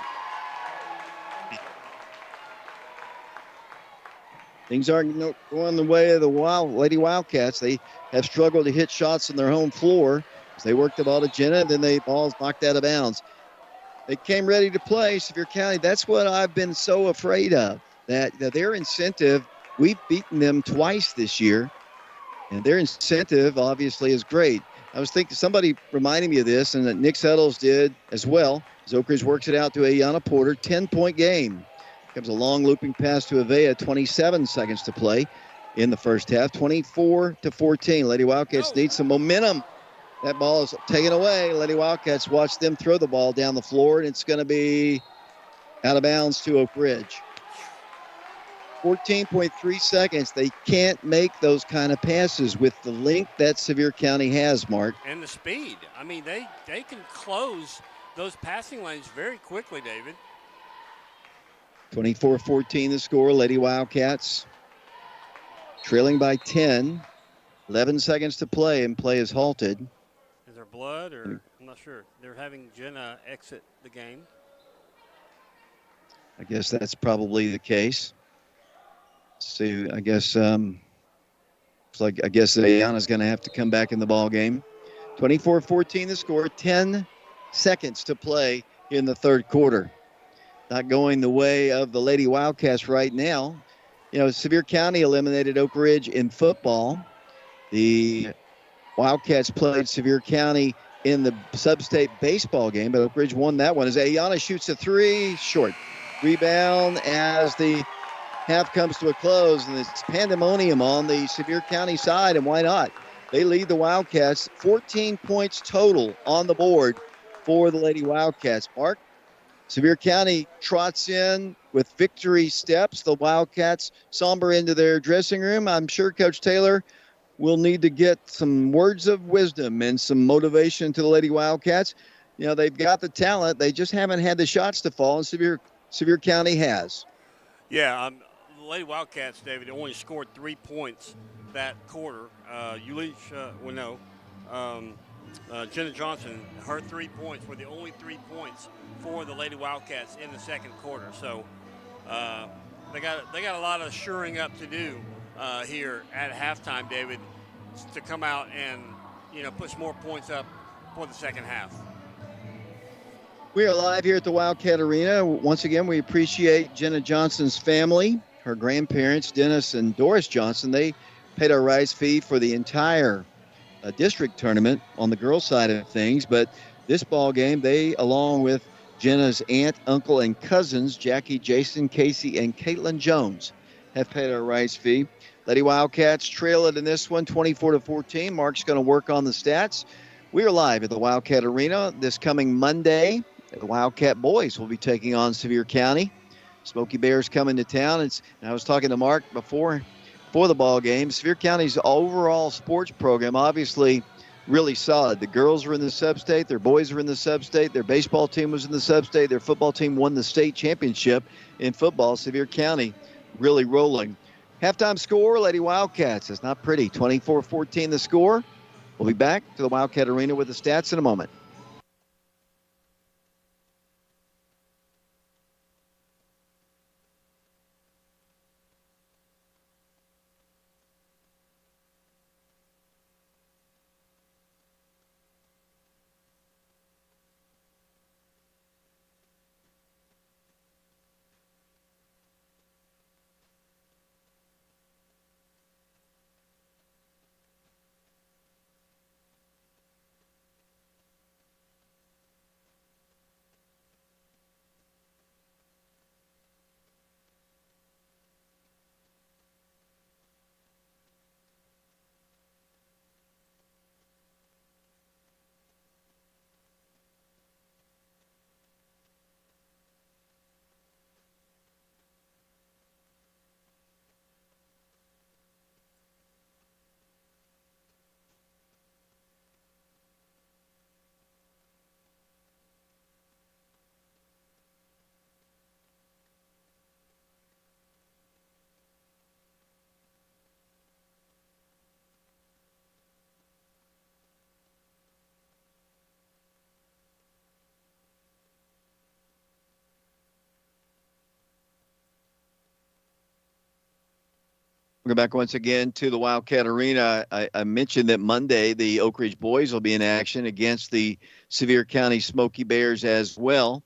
Things aren't going the way of the Lady Wildcats. They have struggled to hit shots on their home floor as they work the ball to Jenna, and then the ball's knocked out of bounds. They came ready to play, Sevier County. That's what I've been so afraid of, that their incentive, we've beaten them twice this year, and their incentive obviously is great. I was thinking, somebody reminded me of this, and that Nick Settles did as well. As Oak Ridge works it out to Ayana Porter, 10-point game. Comes a long looping pass to Avea, 27 seconds to play in the first half, 24-14. Lady Wildcats need some momentum. That ball is taken away. Lady Wildcats watch them throw the ball down the floor, and it's going to be out of bounds to Oak Ridge. 14.3 seconds. They can't make those kind of passes with the length that Sevier County has, Mark. And the speed. I mean, they can close those passing lanes very quickly, David. 24-14 the score. Lady Wildcats trailing by 10. 11 seconds to play, and play is halted. Is there blood, or I'm not sure. They're having Jenna exit the game. I guess that's probably the case. So I guess Ayana's going to have to come back in the ball game. 24-14 the score. 10 seconds to play in the third quarter. Not going the way of the Lady Wildcats right now. Sevier County eliminated Oak Ridge in football. The Wildcats played Sevier County in the sub-state baseball game, but Oak Ridge won that one as Ayana shoots a 3, short. Rebound as the half comes to a close, and it's pandemonium on the Sevier County side, and why not? They lead the Wildcats, 14 points total on the board for the Lady Wildcats. Mark? Sevier County trots in with victory steps. The Wildcats somber into their dressing room. I'm sure Coach Taylor will need to get some words of wisdom and some motivation to the Lady Wildcats. They've got the talent. They just haven't had the shots to fall, and Sevier County has. Yeah, the Lady Wildcats, David, only scored 3 points that quarter. Jenna Johnson, her 3 points were the only 3 points for the Lady Wildcats in the second quarter. So they got a lot of shoring up to do here at halftime, David, to come out and put some more points up for the second half. We are live here at the Wildcat Arena. Once again, we appreciate Jenna Johnson's family, her grandparents, Dennis and Doris Johnson. They paid our rise fee for the entire district tournament on the girls' side of things. But this ball game, they, along with Jenna's aunt, uncle, and cousins, Jackie, Jason, Casey, and Caitlin Jones, have paid our rights fee. Lady Wildcats trail it in this one, 24-14. Mark's going to work on the stats. We are live at the Wildcat Arena this coming Monday. The Wildcat boys will be taking on Sevier County. Smoky Bears coming to town. And I was talking to Mark before the ball game. Sevier County's overall sports program, obviously, really solid. The girls are in the sub-state. Their boys are in the sub-state. Their baseball team was in the sub-state. Their football team won the state championship in football. Sevier County really rolling. Halftime score, Lady Wildcats. It's not pretty. 24-14 the score. We'll be back to the Wildcat Arena with the stats in a moment. We'll go back once again to the Wildcat Arena. I mentioned that Monday the Oak Ridge boys will be in action against the Sevier County Smoky Bears as well.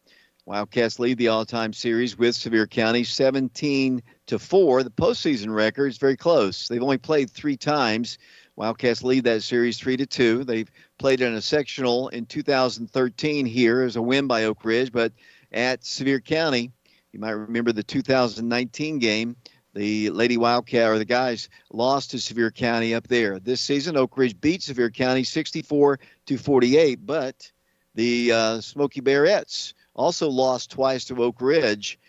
Wildcats lead the all-time series with Sevier County 17-4. The postseason record is very close. They've only played 3 times. Wildcats lead that series 3-2. They've played in a sectional in 2013 here as a win by Oak Ridge, but at Sevier County, you might remember the 2019 game. The Lady Wildcat, or the guys, lost to Sevier County up there. This season, Oak Ridge beat Sevier County 64-48, but the Smoky Bearettes also lost twice to Oak Ridge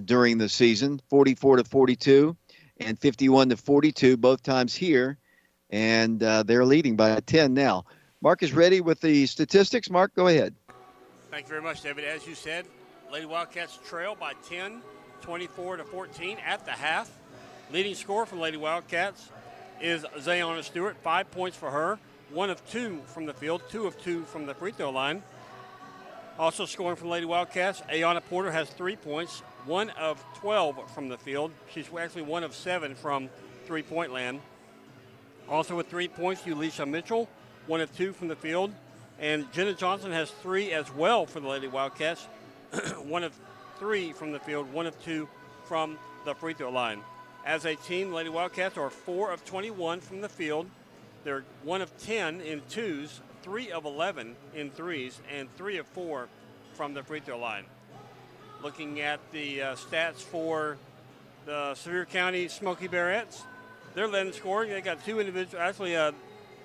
during the season, 44-42 and 51-42, both times here, and they're leading by 10 now. Mark is ready with the statistics. Mark, go ahead. Thank you very much, David. As you said, Lady Wildcats trail by 10. 24-14 at the half. Leading scorer for Lady Wildcats is Zayana Stewart, 5 points for her, 1 of 2 from the field, 2 of 2 from the free throw line. Also scoring for Lady Wildcats, Ayana Porter has 3 points, 1 of 12 from the field. She's actually 1 of 7 from three-point land. Also with 3 points, Ulisha Mitchell, 1 of 2 from the field. And Jenna Johnson has 3 as well for the Lady Wildcats, 1 of 3 from the field, 1 of 2 from the free throw line. As a team, Lady Wildcats are 4 of 21 from the field. They're 1 of 10 in twos, 3 of 11 in threes, and 3 of 4 from the free throw line. Looking at the stats for the Sevier County Smoky Bearettes, they're leading scoring. They got 2 individuals. Actually,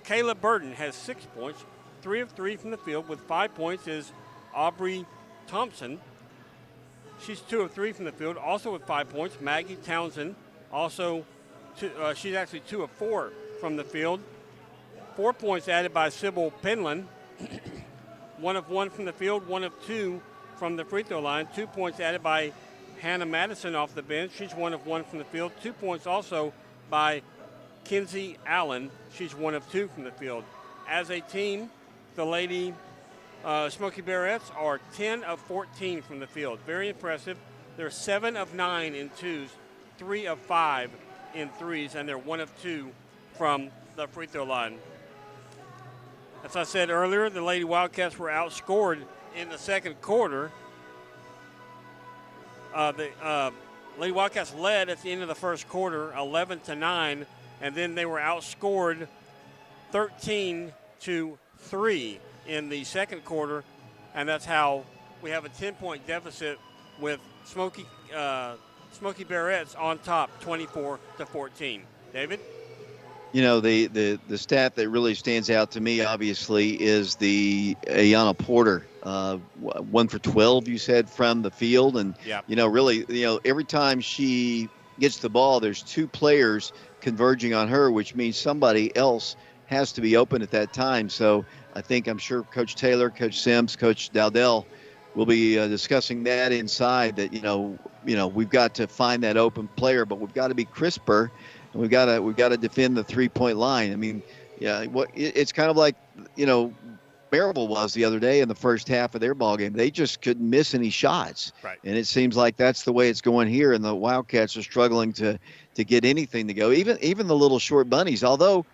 Kayla Burden has 6 points, 3 of 3 from the field. With 5 points is Aubrey Thompson. She's 2 of 3 from the field. Also with 5 points, Maggie Townsend. Also, she's actually 2 of 4 from the field. 4 points added by Sybil Penland. 1 of 1 from the field, 1 of 2 from the free throw line. 2 points added by Hannah Madison off the bench. She's 1 of 1 from the field. 2 points also by Kinsey Allen. She's 1 of 2 from the field. As a team, the Lady Smoky Bearettes are 10 of 14 from the field. Very impressive. They're 7 of 9 in twos, 3 of 5 in threes, and they're 1 of 2 from the free throw line. As I said earlier, the Lady Wildcats were outscored in the second quarter. The Lady Wildcats led at the end of the first quarter, 11-9, and then they were outscored 13-3 in the second quarter, and that's how we have a 10-point deficit with Smoky Barrettes on top, 24-14. David? You know, the stat that really stands out to me, obviously, is the Ayanna Porter, 1 for 12, you said, from the field. And, Yep. Really, every time she gets the ball, there's two players converging on her, which means somebody else has to be open at that time. So I'm sure Coach Taylor, Coach Sims, Coach Dowdell will be discussing that inside, that, we've got to find that open player, but we've got to be crisper. And we've got to defend the 3-point line. I mean, it's kind of like, Maryville was the other day in the first half of their ball game. They just couldn't miss any shots. Right. And it seems like that's the way it's going here. And the Wildcats are struggling to get anything to go. Even the little short bunnies, although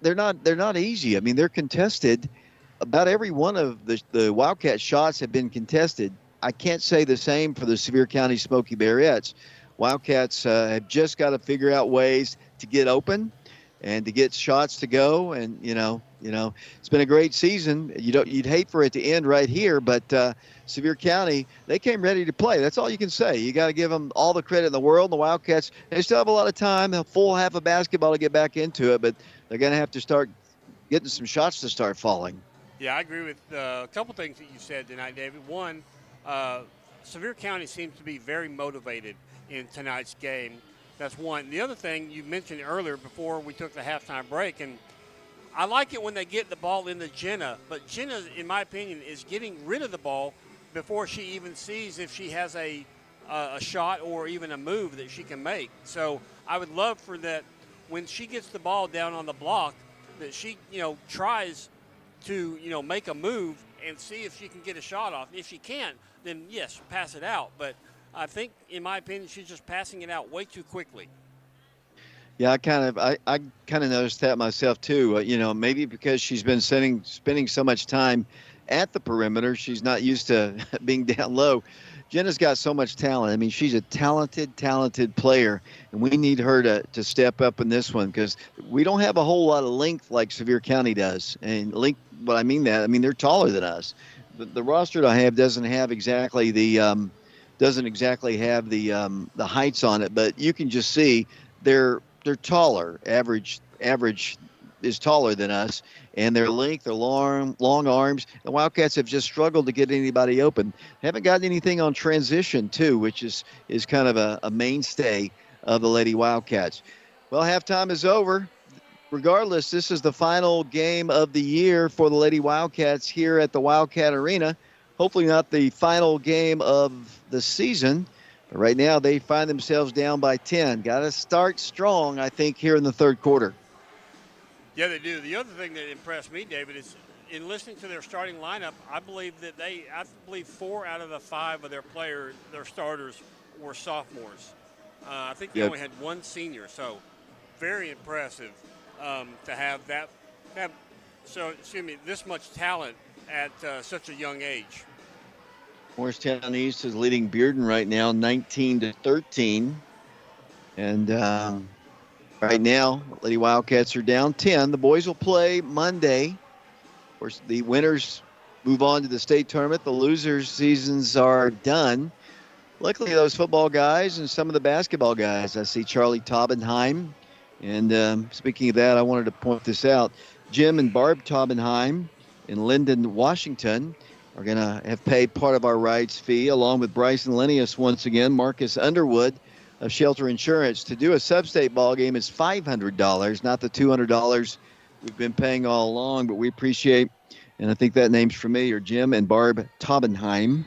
they're not easy. I mean, they're contested. About every one of the Wildcat shots have been contested. I can't say the same for the Sevier County Smoky Barrettes. Wildcats have just got to figure out ways to get open and to get shots to go. And, it's been a great season. You'd hate for it to end right here, but Sevier County, they came ready to play. That's all you can say. You got to give them all the credit in the world. The Wildcats, they still have a lot of time, a full half of basketball to get back into it, but they're going to have to start getting some shots to start falling. Yeah, I agree with a couple things that you said tonight, David. One, Sevier County seems to be very motivated in tonight's game. That's one. The other thing you mentioned earlier before we took the halftime break, and I like it when they get the ball into Jenna, but Jenna, in my opinion, is getting rid of the ball before she even sees if she has a shot or even a move that she can make. So I would love for that when she gets the ball down on the block, that she, tries to, make a move and see if she can get a shot off. If she can't, then yes, pass it out. But I think, in my opinion, she's just passing it out way too quickly. Yeah, I kind of noticed that myself too. Maybe because she's been spending so much time at the perimeter, she's not used to being down low. Jenna's got so much talent. I mean, she's a talented player, and we need her to step up in this one because we don't have a whole lot of length like Sevier County does. And length, what I mean they're taller than us. The roster I have doesn't exactly have the heights on it, but you can just see they're taller. Average is taller than us, and their length, their long arms. The Wildcats have just struggled to get anybody open. Haven't gotten anything on transition too, which is kind of a mainstay of the Lady Wildcats. Well, halftime is over. Regardless, this is the final game of the year for the Lady Wildcats here at the Wildcat Arena. Hopefully not the final game of the season. But right now they find themselves down by 10. Got to start strong, I think, here in the third quarter. Yeah, they do. The other thing that impressed me, David, is in listening to their starting lineup, I believe 4 out of the 5 of their starters were sophomores. I think they only had one senior, so very impressive to have this much talent at such a young age. Morristown East is leading Bearden right now, 19-13. And right now, Lady Wildcats are down 10. The boys will play Monday. Of course, the winners move on to the state tournament. The losers' seasons are done. Luckily, those football guys and some of the basketball guys. I see Charlie Taubenheim. And speaking of that, I wanted to point this out. Jim and Barb Taubenheim in Linden, Washington, are going to have paid part of our rights fee, along with Bryson Linnaeus once again. Marcus Underwood of Shelter Insurance. To do a sub-state ball game is $500, not the $200 we've been paying all along, but we appreciate, and I think that name's familiar, Jim and Barb Taubenheim.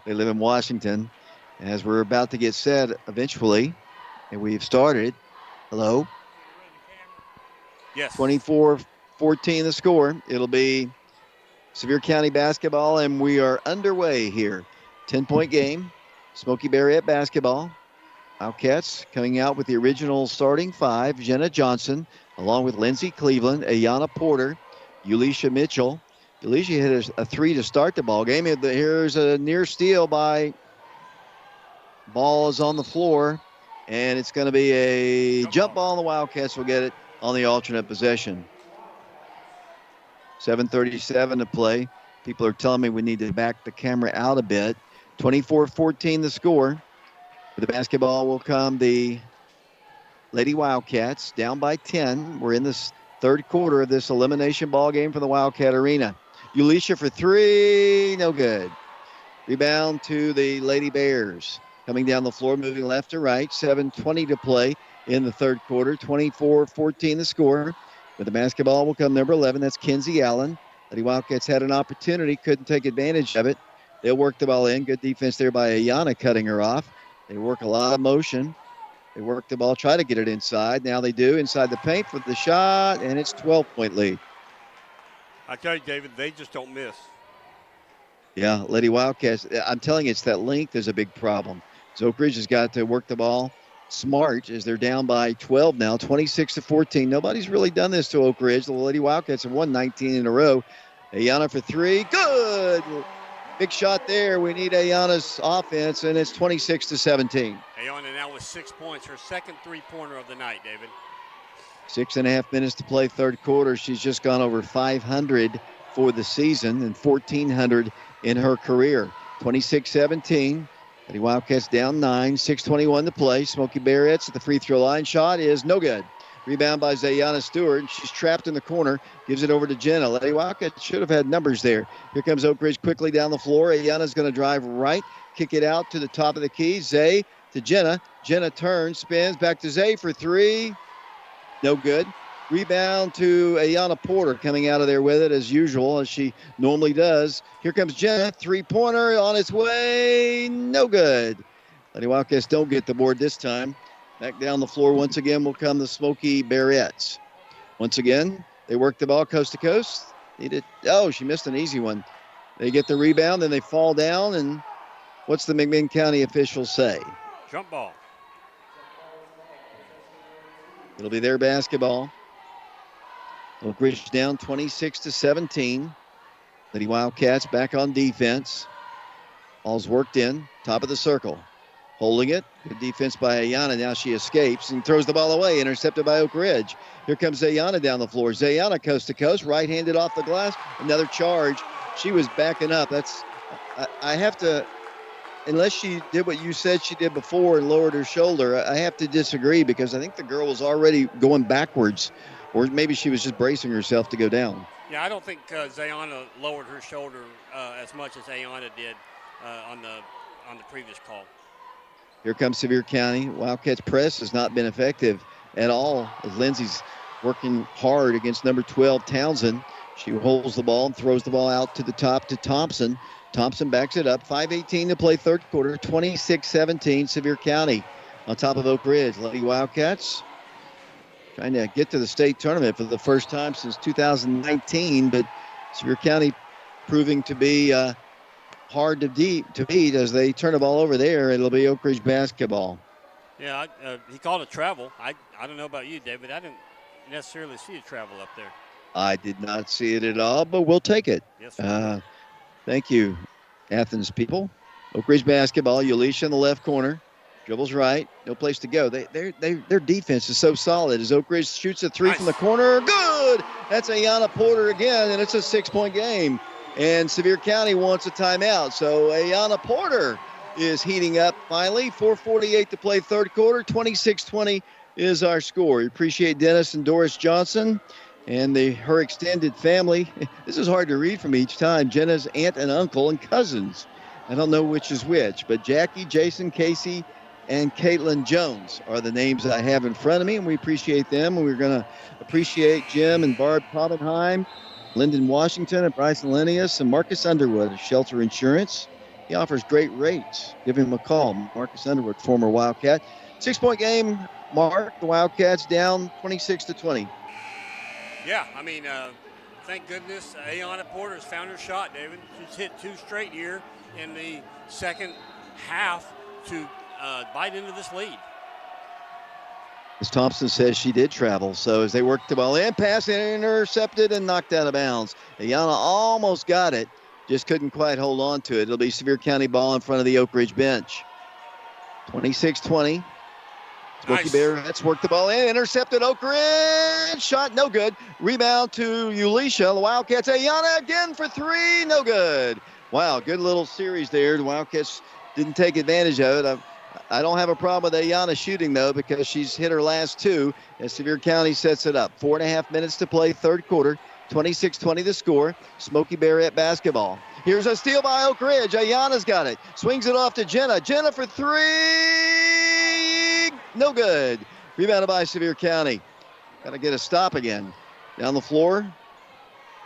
They live in Washington. As we're about to get set eventually, and we've started. Hello? Yes. 24-14 the score. It'll be Sevier County basketball, and we are underway here. 10-point game. Smoky Barrett basketball. Wildcats coming out with the original starting 5. Jenna Johnson, along with Lindsay Cleveland, Ayanna Porter, Ulisha Mitchell. Ulisha hit a 3 to start the ball game. Here's a near steal by. Ball is on the floor, and it's going to be a jump ball, and the Wildcats will get it on the alternate possession. 7:37 to play. People are telling me we need to back the camera out a bit. 24-14 the score. For the basketball will come the Lady Wildcats down by 10. We're in this third quarter of this elimination ball game for the Wildcat Arena. Ulisha for three, no good. Rebound to the Lady Bears. Coming down the floor, moving left to right. 7:20 to play in the third quarter. 24-14 the score. With the basketball will come number 11. That's Kenzie Allen. Lady Wildcats had an opportunity, couldn't take advantage of it. They'll work the ball in. Good defense there by Ayana cutting her off. They work a lot of motion. They work the ball, try to get it inside. Now they do inside the paint for the shot, and it's 12-point lead. I tell you, David, they just don't miss. Yeah, Lady Wildcats, I'm telling you, it's that length is a big problem. So Oak Ridge has got to work the ball smart as they're down by 12 now, 26-14. Nobody's really done this to Oak Ridge. The Lady Wildcats have won 19 in a row. Ayana for three. Good. Big shot there. We need Ayana's offense, and it's 26-17. Ayana now with 6 points, her second three-pointer of the night, David. 6.5 minutes to play third quarter. She's just gone over 500 for the season and 1,400 in her career. 26-17. Lady Wildcats down 9, 6:21 to play. Smoky Barrett's at the free throw line. Shot is no good. Rebound by Zayana Stewart. She's trapped in the corner. Gives it over to Jenna. Lady Wildcats should have had numbers there. Here comes Oak Ridge quickly down the floor. Ayana's going to drive right, kick it out to the top of the key. Zay to Jenna. Jenna turns, spins, back to Zay for three. No good. Rebound to Ayana Porter coming out of there with it as usual, as she normally does. Here comes Jenna. Three-pointer on its way. No good. Lady Wildcats don't get the board this time. Back down the floor once again will come the Smoky Barrettes. Once again, they work the ball coast to coast. She missed an easy one. They get the rebound, then they fall down, and what's the McMinn County officials say? Jump ball. It'll be their basketball. Oak Ridge down 26-17. Lady Wildcats back on defense. Ball's worked in, top of the circle. Holding it. Good defense by Ayana. Now she escapes and throws the ball away. Intercepted by Oak Ridge. Here comes Zayana down the floor. Zayana coast to coast. Right-handed off the glass. Another charge. She was backing up. I have to, unless she did what you said she did before and lowered her shoulder, I have to disagree because I think the girl was already going backwards. Or maybe she was just bracing herself to go down. Yeah, I don't think Zayana lowered her shoulder as much as Ayana did on the previous call. Here comes Sevier County. Wildcats press has not been effective at all as Lindsay's working hard against number 12, Townsend. She holds the ball and throws the ball out to the top to Thompson. Thompson backs it up. 5:18 to play third quarter. 26-17 Sevier County on top of Oak Ridge. Lady Wildcats trying to get to the state tournament for the first time since 2019, but Sevier County proving to be hard to beat as they turn the ball over there. It'll be Oak Ridge basketball. Yeah, he called a travel. I don't know about you, David. I didn't necessarily see a travel up there. I did not see it at all, but we'll take it. Yes, sir. Thank you, Athens people. Oak Ridge basketball. Ulisha in the left corner. Dribbles right. No place to go. Their defense is so solid as Oak Ridge shoots a three from the corner. Good! That's Ayana Porter again, and it's a 6-point game. And Sevier County wants a timeout. So Ayana Porter is heating up finally. 4:48 to play third quarter. 26-20 is our score. We appreciate Dennis and Doris Johnson and her extended family. This is hard to read from each time. Jenna's aunt and uncle and cousins. I don't know which is which, but Jackie, Jason, Casey, and Caitlin Jones are the names I have in front of me, and we appreciate them. And we're going to appreciate Jim and Barb Pobenheim, Lyndon Washington, and Bryson Linnaeus, and Marcus Underwood of Shelter Insurance. He offers great rates. Give him a call. Marcus Underwood, former Wildcat. 6-point game, Mark. The Wildcats down 26-20. Yeah, I mean, thank goodness Ayana Porter has found her shot, David. She's hit two straight here in the second half to bite into this lead. As Thompson says, she did travel. So as they work the ball in, pass intercepted and knocked out of bounds. Ayana almost got it, just couldn't quite hold on to it. It'll be Sevier County ball in front of the Oak Ridge bench. 26-20. Smoky Nice. Barrett's worked the ball in, intercepted Oak Ridge, shot no good. Rebound to Ulisha. The Wildcats, Ayana again for three, no good. Wow, good little series there. The Wildcats didn't take advantage of it. I don't have a problem with Ayana shooting, though, because she's hit her last two as Sevier County sets it up. 4.5 minutes to play, third quarter. 26-20 the score. Smoky Barrett basketball. Here's a steal by Oak Ridge. Ayana's got it. Swings it off to Jenna. Jenna for three. No good. Rebounded by Sevier County. Got to get a stop again. Down the floor.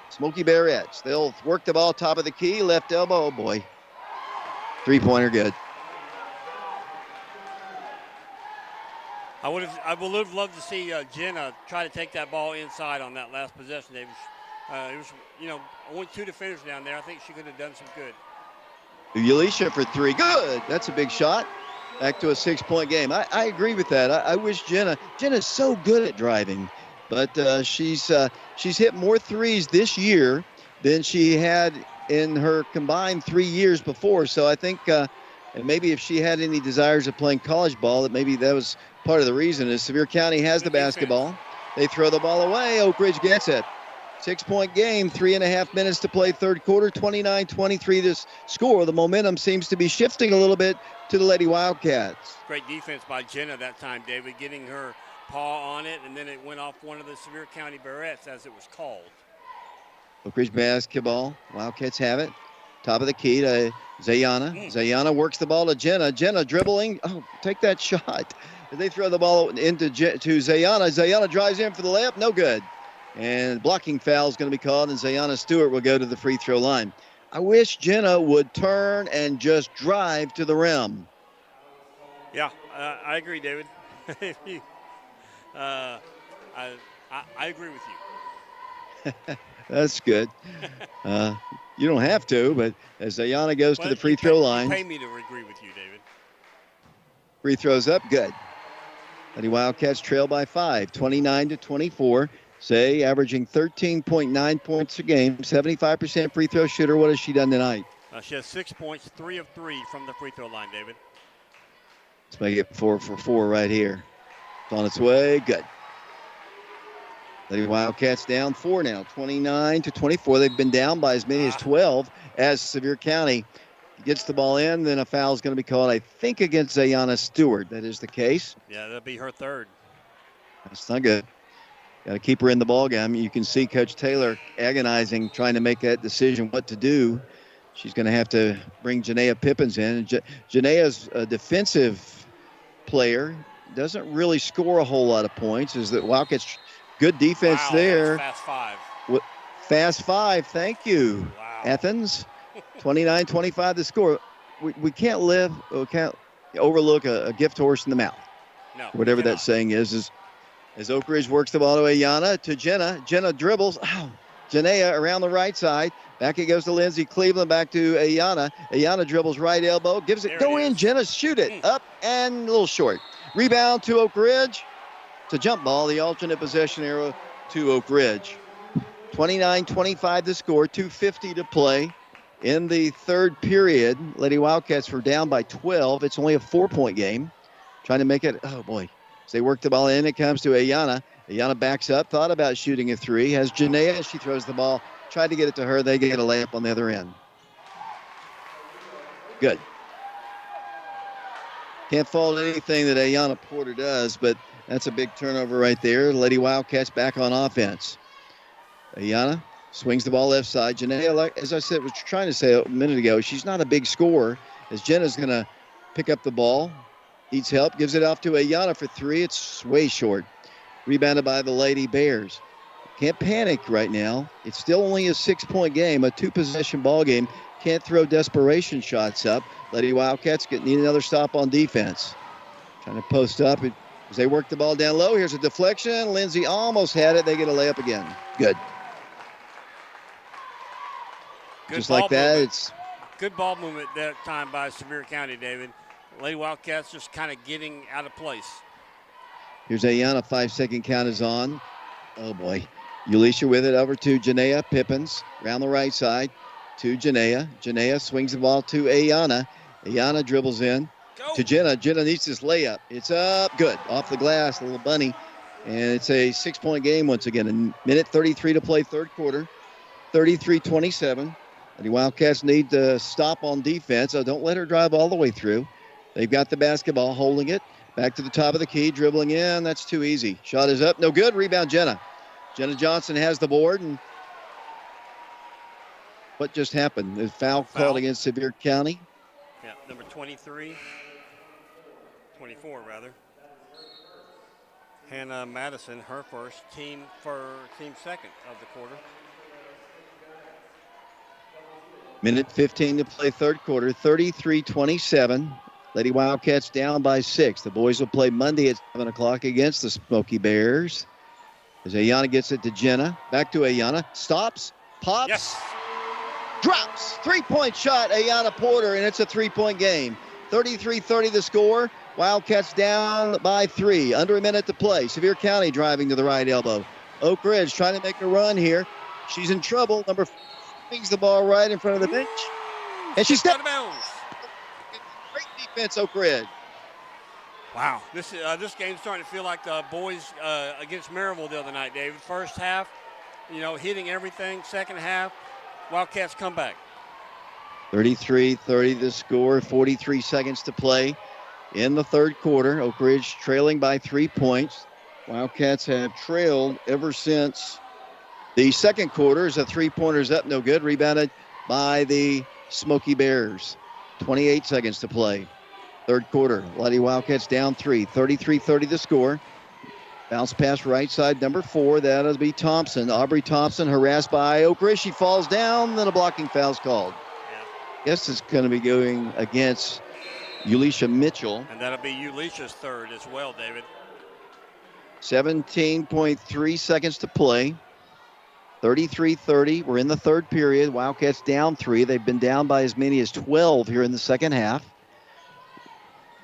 Smoky Barretts. They'll work the ball top of the key. Left elbow. Oh, boy. Three-pointer good. I would have loved to see Jenna try to take that ball inside on that last possession, David. It was, only two defenders down there. I think she could have done some good. Ulisha for three. Good. That's a big shot. Back to a 6-point game. I agree with that. I wish Jenna's so good at driving, but she's hit more threes this year than she had in her combined 3 years before. So I think, and maybe if she had any desires of playing college ball, that maybe that was part of the reason. Is Sevier County has the basketball. They throw the ball away. Oak Ridge gets it. 6-point game, 3.5 minutes to play third quarter, 29-23 this score. The momentum seems to be shifting a little bit to the Lady Wildcats. Great defense by Jenna that time, David, getting her paw on it, and then it went off one of the Sevier County Barretts, as it was called. Oak Ridge basketball. Wildcats have it. Top of the key to Zayana. Zayana works the ball to Jenna. Jenna dribbling. Oh, take that shot. They throw the ball into to Zayana. Zayana drives in for the layup. No good. And blocking foul is going to be called, and Zayana Stewart will go to the free throw line. I wish Jenna would turn and just drive to the rim. Yeah, I agree, David. I agree with you. That's good. You don't have to, but as Zayana goes to the free throw line. You pay me to agree with you, David. Free throws up, good. Lady Wildcats trail by 5, 29-24. Say averaging 13.9 points a game, 75% free throw shooter. What has she done tonight? She has 6 points, 3 of 3 from the free throw line, David. Let's make it 4 for 4 right here. It's on its way, good. Lady Wildcats down 4 now, 29-24. They've been down by as many as 12 as Sevier County gets the ball in. Then a foul is going to be called, I think, against Zayana Stewart. That is the case. Yeah, that'll be her third. That's not good. Got to keep her in the ball game. You can see Coach Taylor agonizing, trying to make that decision what to do. She's going to have to bring Janaea Pippins in. Janaea's a defensive player, doesn't really score a whole lot of points. Is that Wildcats good defense there? Fast 5. Fast 5. Thank you, Wow. Athens. 29-25 the score. We can't overlook a gift horse in the mouth. No, whatever that saying is as Oak Ridge works the ball to Ayana, to Jenna. Jenna dribbles. Oh, Janaea around the right side. Back it goes to Lindsay Cleveland. Back to Ayana. Ayana dribbles right elbow. Gives it. Go in, Jenna. Shoot it. Up and a little short. Rebound to Oak Ridge. It's a jump ball. The alternate possession arrow to Oak Ridge. 29-25 the score. 2:50 to play in the third period. Lady Wildcats were down by 12. It's only a 4-point game. Trying to make it. Oh, boy. As they work the ball in, it comes to Ayana. Ayana backs up, thought about shooting a three. Has Janaea, she throws the ball, tried to get it to her. They get a layup on the other end. Good. Can't fault anything that Ayana Porter does, but that's a big turnover right there. Lady Wildcats back on offense. Ayana swings the ball left side. Janaea, like as I said, was trying to say a minute ago, she's not a big scorer. As Jenna's going to pick up the ball, needs help, gives it off to Ayana for three. It's way short. Rebounded by the Lady Bears. Can't panic right now. It's still only a 6-point game, a 2-possession ball game. Can't throw desperation shots up. Lady Wildcats need another stop on defense. Trying to post up as they work the ball down low. Here's a deflection. Lindsay almost had it. They get a layup again. Good. Just like that, it's good ball movement that time by Sevier County, David. Lady Wildcats just kind of getting out of place. Here's Ayana. 5-second count is on. Oh, boy. Ulisha with it over to Janaea Pippins. Around the right side to Janaea. Janaea swings the ball to Ayana. Ayana dribbles in. to Jenna. Jenna needs this layup. It's up. Good. Off the glass, a little bunny. And it's a 6-point game once again. A minute 33 to play third quarter. 33-27. The Wildcats need to stop on defense. So don't let her drive all the way through. They've got the basketball, holding it. Back to the top of the key, dribbling in. That's too easy. Shot is up. No good. Rebound, Jenna. Jenna Johnson has the board. And what just happened? The foul called against Sevier County. Yeah, number 23. 24, rather. Hannah Madison, her first, team second of the quarter. Minute 15 to play third quarter, 33-27. Lady Wildcats down by 6. The boys will play Monday at 7 o'clock against the Smoky Bears. As Ayana gets it to Jenna. Back to Ayana. Stops, pops, yes. Drops. 3-point shot, Ayana Porter, and it's a 3-point game. 33-30 the score. Wildcats down by 3. Under a minute to play. Sevier County driving to the right elbow. Oak Ridge trying to make a run here. She's in trouble. Number 4 swings the ball right in front of the bench. And she stepped out of bounds. Great defense, Oak Ridge. Wow. This game's starting to feel like the boys against Maryville the other night, David. First half, hitting everything. Second half, Wildcats come back. 33-30 the score. 43 seconds to play in the third quarter. Oak Ridge trailing by 3 points. Wildcats have trailed ever since the second quarter. As a three-pointer's up, no good. Rebounded by the Smoky Bears. 28 seconds to play. Third quarter. Lady Wildcats down 3. 33-30 the score. Bounce pass right side, number 4. That'll be Thompson. Aubrey Thompson harassed by Oak Ridge. She falls down. Then a blocking foul's called. Yeah. Guess it's going to be going against Ulisha Mitchell. And that'll be Ulisha's third as well, David. 17.3 seconds to play. 33-30. We're in the third period. Wildcats down 3. They've been down by as many as 12 here in the second half.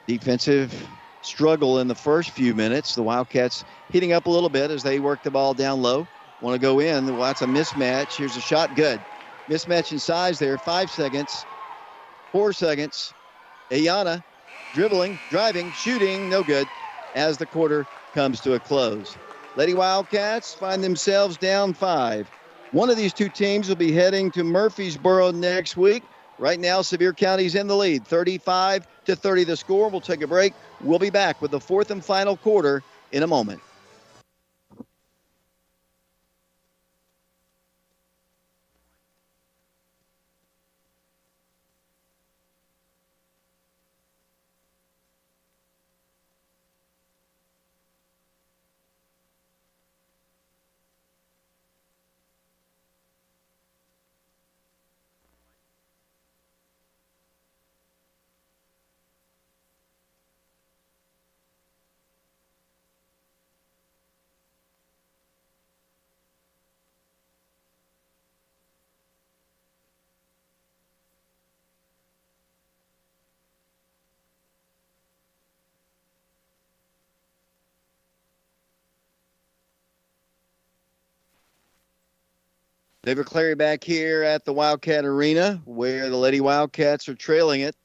Defensive struggle in the first few minutes. The Wildcats heating up a little bit as they work the ball down low. Want to go in. Well, that's a mismatch. Here's a shot. Good. Mismatch in size there. 5 seconds. 4 seconds. Ayana dribbling, driving, shooting. No good as the quarter comes to a close. Lady Wildcats find themselves down 5. One of these two teams will be heading to Murfreesboro next week. Right now, Sevier County's in the lead, 35-30 the score. We'll take a break. We'll be back with the fourth and final quarter in a moment. David Clary back here at the Wildcat Arena where the Lady Wildcats are trailing it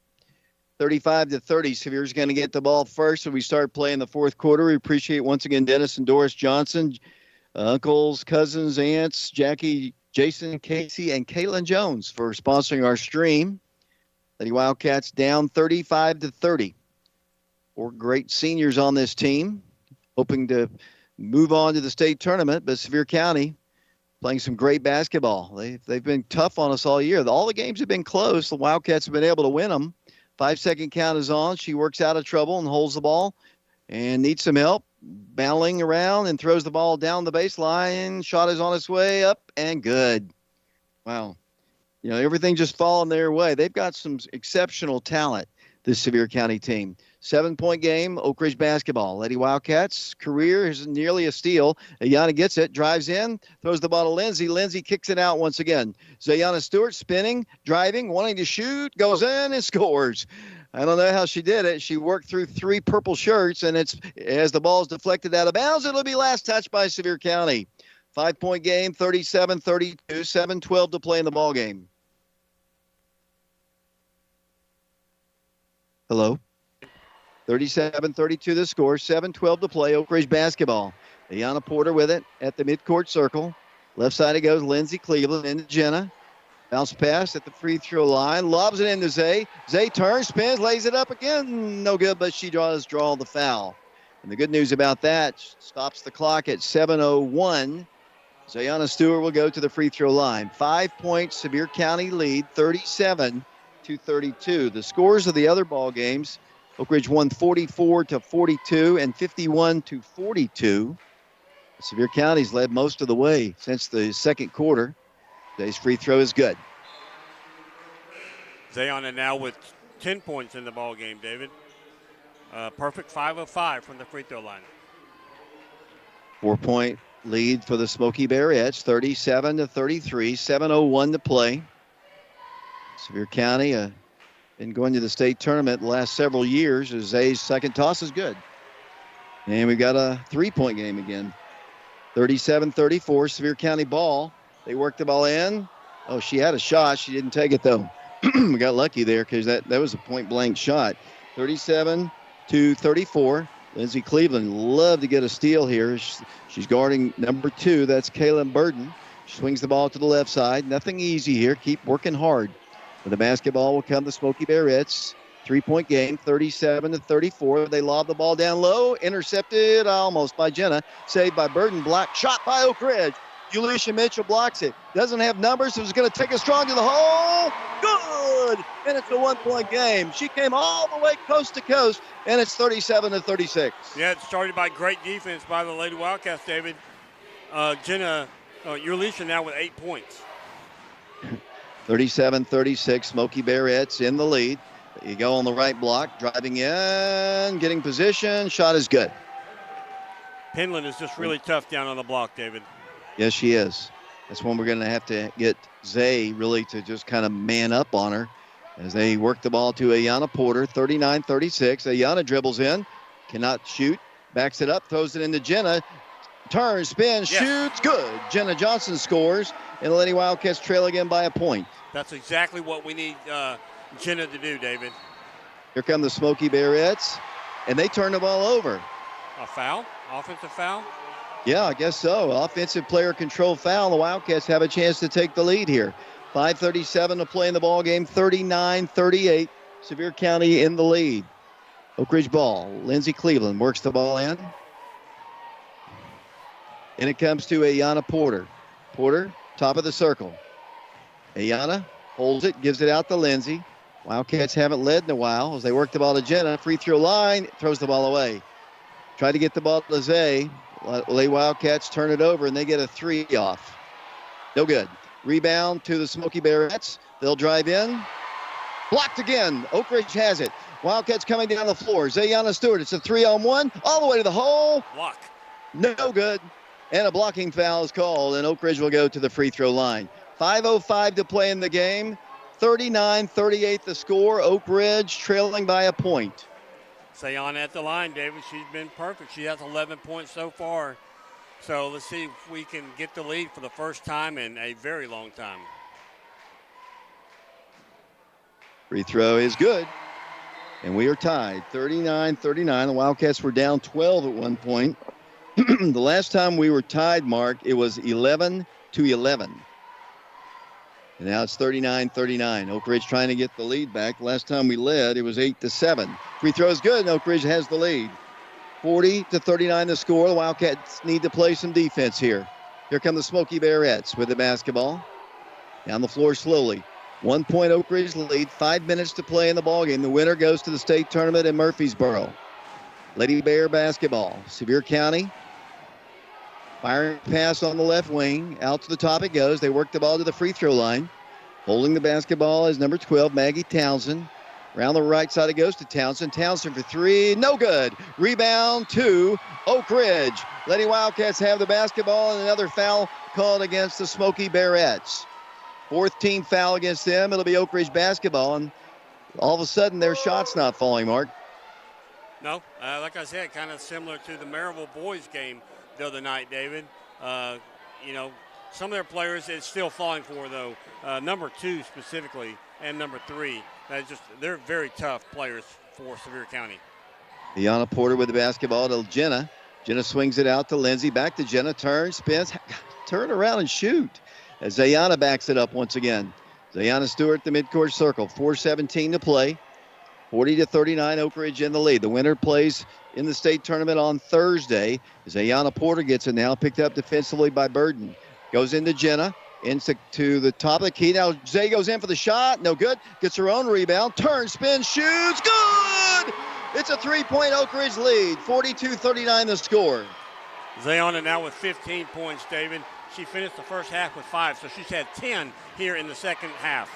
35-30. Sevier's going to get the ball first, so we start playing the fourth quarter. We appreciate once again Dennis and Doris Johnson, uncles, cousins, aunts, Jackie, Jason, Casey, and Caitlin Jones for sponsoring our stream. Lady Wildcats down 35-30. 4 great seniors on this team, hoping to move on to the state tournament, but Sevier County playing some great basketball. They've been tough on us all year. All the games have been close. The Wildcats have been able to win them. 5-second count is on. She works out of trouble and holds the ball and needs some help. Battling around and throws the ball down the baseline. Shot is on its way up and good. Wow. Everything just falling their way. They've got some exceptional talent, this Sevier County team. 7-point game, Oak Ridge basketball. Lady Wildcats' career is nearly a steal. Ayana gets it, drives in, throws the ball to Lindsay. Lindsay kicks it out once again. Zayana Stewart spinning, driving, wanting to shoot, goes in and scores. I don't know how she did it. She worked through 3 purple shirts, and as the ball is deflected out of bounds, it'll be last touch by Sevier County. 5-point game, 37-32, 7-12 to play in the ball game. Hello? 37-32 the score. 7:12 to play. Oak Ridge basketball. Ayana Porter with it at the midcourt circle. Left side it goes. Lindsey Cleveland into Jenna. Bounce pass at the free throw line. Lobs it into Zay. Zay turns, spins, lays it up again. No good, but she draw the foul. And the good news about that, stops the clock at 7:01. Zayana Stewart will go to the free throw line. 5 points, Sevier County lead, 37-32. The scores of the other ball games, Oak Ridge won 44-42 and 51-42. Sevier County's led most of the way since the second quarter. Today's free throw is good. Zayana now with 10 points in the ball game, David. Perfect 5 of 5 from the free throw line. 4-point lead for the Smoky Bearettes, 37-33, 7:01 to play. Sevier County been going to the state tournament the last several years. As Zay's second toss is good. And we've got a 3-point game again. 37-34, Sevier County ball. They worked the ball in. Oh, she had a shot. She didn't take it, though. We got lucky there because that was a point-blank shot. 37-34. Lindsey Cleveland loved to get a steal here. She's guarding number 2. That's Kaylin Burden. She swings the ball to the left side. Nothing easy here. Keep working hard. But the basketball will come to Smoky Bearettes. 3-point game, 37-34. They lob the ball down low. Intercepted almost by Jenna. Saved by Burden. Blocked. Shot by Oak Ridge. Ulisha Mitchell blocks it. Doesn't have numbers, so it's going to take it strong to the hole. Good! And it's a 1-point game. She came all the way coast to coast, and it's 37-36. Yeah, it started by great defense by the Lady Wildcats, David. Jenna, Ulisha now with 8 points. 37-36, Smoky Bearettes in the lead. You go on the right block, driving in, getting position. Shot is good. Penland is just really tough down on the block, David. Yes, she is. That's when we're going to have to get Zay really to just kind of man up on her as they work the ball to Ayana Porter, 39-36. Ayana dribbles in, cannot shoot, backs it up, throws it into Jenna, turns, spins, shoots, good. Jenna Johnson scores, and the Lady Wildcats trail again by a point. That's exactly what we need Jenna to do, David. Here come the Smoky Bearettes, and they turn the ball over. A foul? Offensive foul? Yeah, I guess so. Offensive player control foul. The Wildcats have a chance to take the lead here. 5:37 to play in the ball game. 39-38. Sevier County in the lead. Oak Ridge ball. Lindsey Cleveland works the ball in. And it comes to Ayana Porter. Porter, top of the circle. Ayana holds it, gives it out to Lindsey. Wildcats haven't led in a while as they work the ball to Jenna. Free throw line, throws the ball away. Tried to get the ball to Zay. Lady Wildcats turn it over, and they get a 3 off. No good. Rebound to the Smoky Bearettes. They'll drive in. Blocked again. Oak Ridge has it. Wildcats coming down the floor. Zayana Stewart. It's a 3-on-1. All the way to the hole. Block. No good. And a blocking foul is called, and Oak Ridge will go to the free throw line. 5:05 to play in the game. 39-38 the score. Oak Ridge trailing by a point. Zayana at the line, David. She's been perfect. She has 11 points so far. So let's see if we can get the lead for the first time in a very long time. Free throw is good. And we are tied, 39-39. The Wildcats were down 12 at one point. The last time we were tied, Mark, it was 11-11. And now it's 39-39. Oak Ridge trying to get the lead back. Last time we led, it was 8-7. Free throw is good, and Oak Ridge has the lead. 40-39 the score. The Wildcats need to play some defense here. Here come the Smoky Bearettes with the basketball. Down the floor slowly. 1 point Oak Ridge lead. 5 minutes to play in the ballgame. The winner goes to the state tournament in Murfreesboro. Lady Bear basketball. Sevier County. Firing pass on the left wing. Out to the top it goes. They work the ball to the free throw line. Holding the basketball is number 12, Maggie Townsend. Around the right side it goes to Townsend. Townsend for 3. No good. Rebound to Oak Ridge. Lady Wildcats have the basketball, and another foul called against the Smoky Bearettes. 4th team foul against them. It'll be Oak Ridge basketball, and all of a sudden their shot's not falling, Mark. No, like I said, kind of similar to the Maryville boys game the other night, David. Some of their players it's still falling for, though. Number 2 specifically and number 3. They're very tough players for Sevier County. Ayana Porter with the basketball to Jenna. Jenna swings it out to Lindsay. Back to Jenna. Turns, spins, turn around and shoot. As Ayana backs it up once again. Ayana Stewart, the midcourt circle. 4:17 to play. 40-39, Oak Ridge in the lead. The winner plays in the state tournament on Thursday. As Ayana Porter gets it now, picked up defensively by Burden. Goes into Jenna. Into the top of the key. Now Zay goes in for the shot. No good. Gets her own rebound. Turns, spins, shoots. Good! It's a 3-point Oak Ridge lead. 42-39 the score. Zayana now with 15 points, David. She finished the first half with 5, so she's had 10 here in the second half.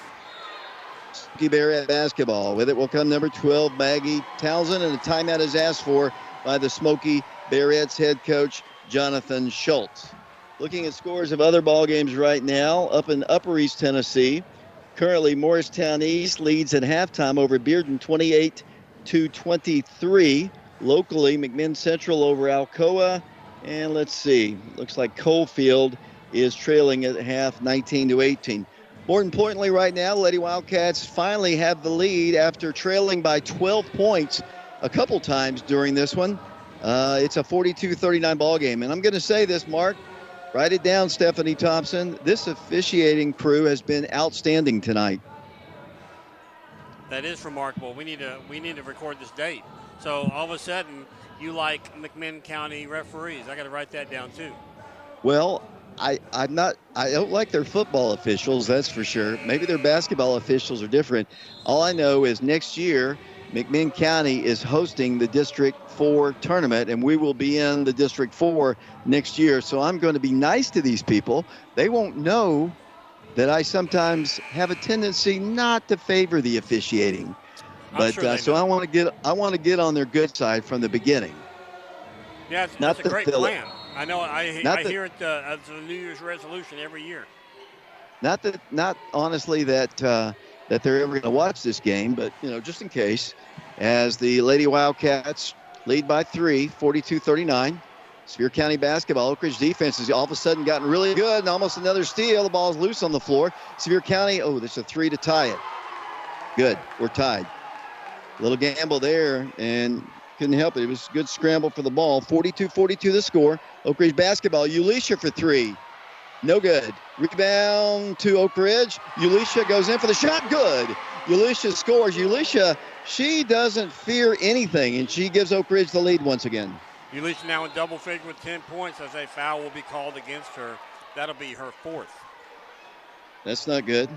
Smoky Bear basketball. With it will come number 12, Maggie Townsend, and a timeout is asked for by the Smoky Bearettes head coach, Jonathan Schultz. Looking at scores of other ball games right now, up in Upper East Tennessee. Currently, Morristown East leads at halftime over Bearden 28-23. Locally, McMinn Central over Alcoa. And let's see, looks like Coalfield is trailing at half 19-18. More importantly right now, Lady Wildcats finally have the lead after trailing by 12 points a couple times during this one. It's a 42-39 ball game. And I'm going to say this, Mark. Write it down, Stephanie Thompson. This officiating crew has been outstanding tonight. That is remarkable. We need to record this date. So all of a sudden, you like McMinn County referees. I got to write that down too. Well, I don't like their football officials, that's for sure. Maybe their basketball officials are different. All I know is next year, McMinn County is hosting the District 4 tournament, and we will be in the District 4 next year. So I'm going to be nice to these people. They won't know that I sometimes have a tendency not to favor the officiating. But sure so I want to get on their good side from the beginning. Yeah, that's a great plan. I know. I hear it as a New Year's resolution every year. Not honestly that they're ever going to watch this game, but just in case, as the Lady Wildcats lead by 3, 42-39. Sevier County basketball. Oak Ridge defense has all of a sudden gotten really good, and almost another steal. The ball's loose on the floor. Sevier County, there's a 3 to tie it. Good, we're tied. A little gamble there, and couldn't help it. It was a good scramble for the ball. 42-42 the score. Oak Ridge basketball. Ulisha for 3. No good. Rebound to Oak Ridge. Ulisha goes in for the shot. Good. Ulisha scores. Ulisha, she doesn't fear anything, and she gives Oak Ridge the lead once again. Ulisha now in double figure with 10 points as a foul will be called against her. That'll be her 4th. That's not good.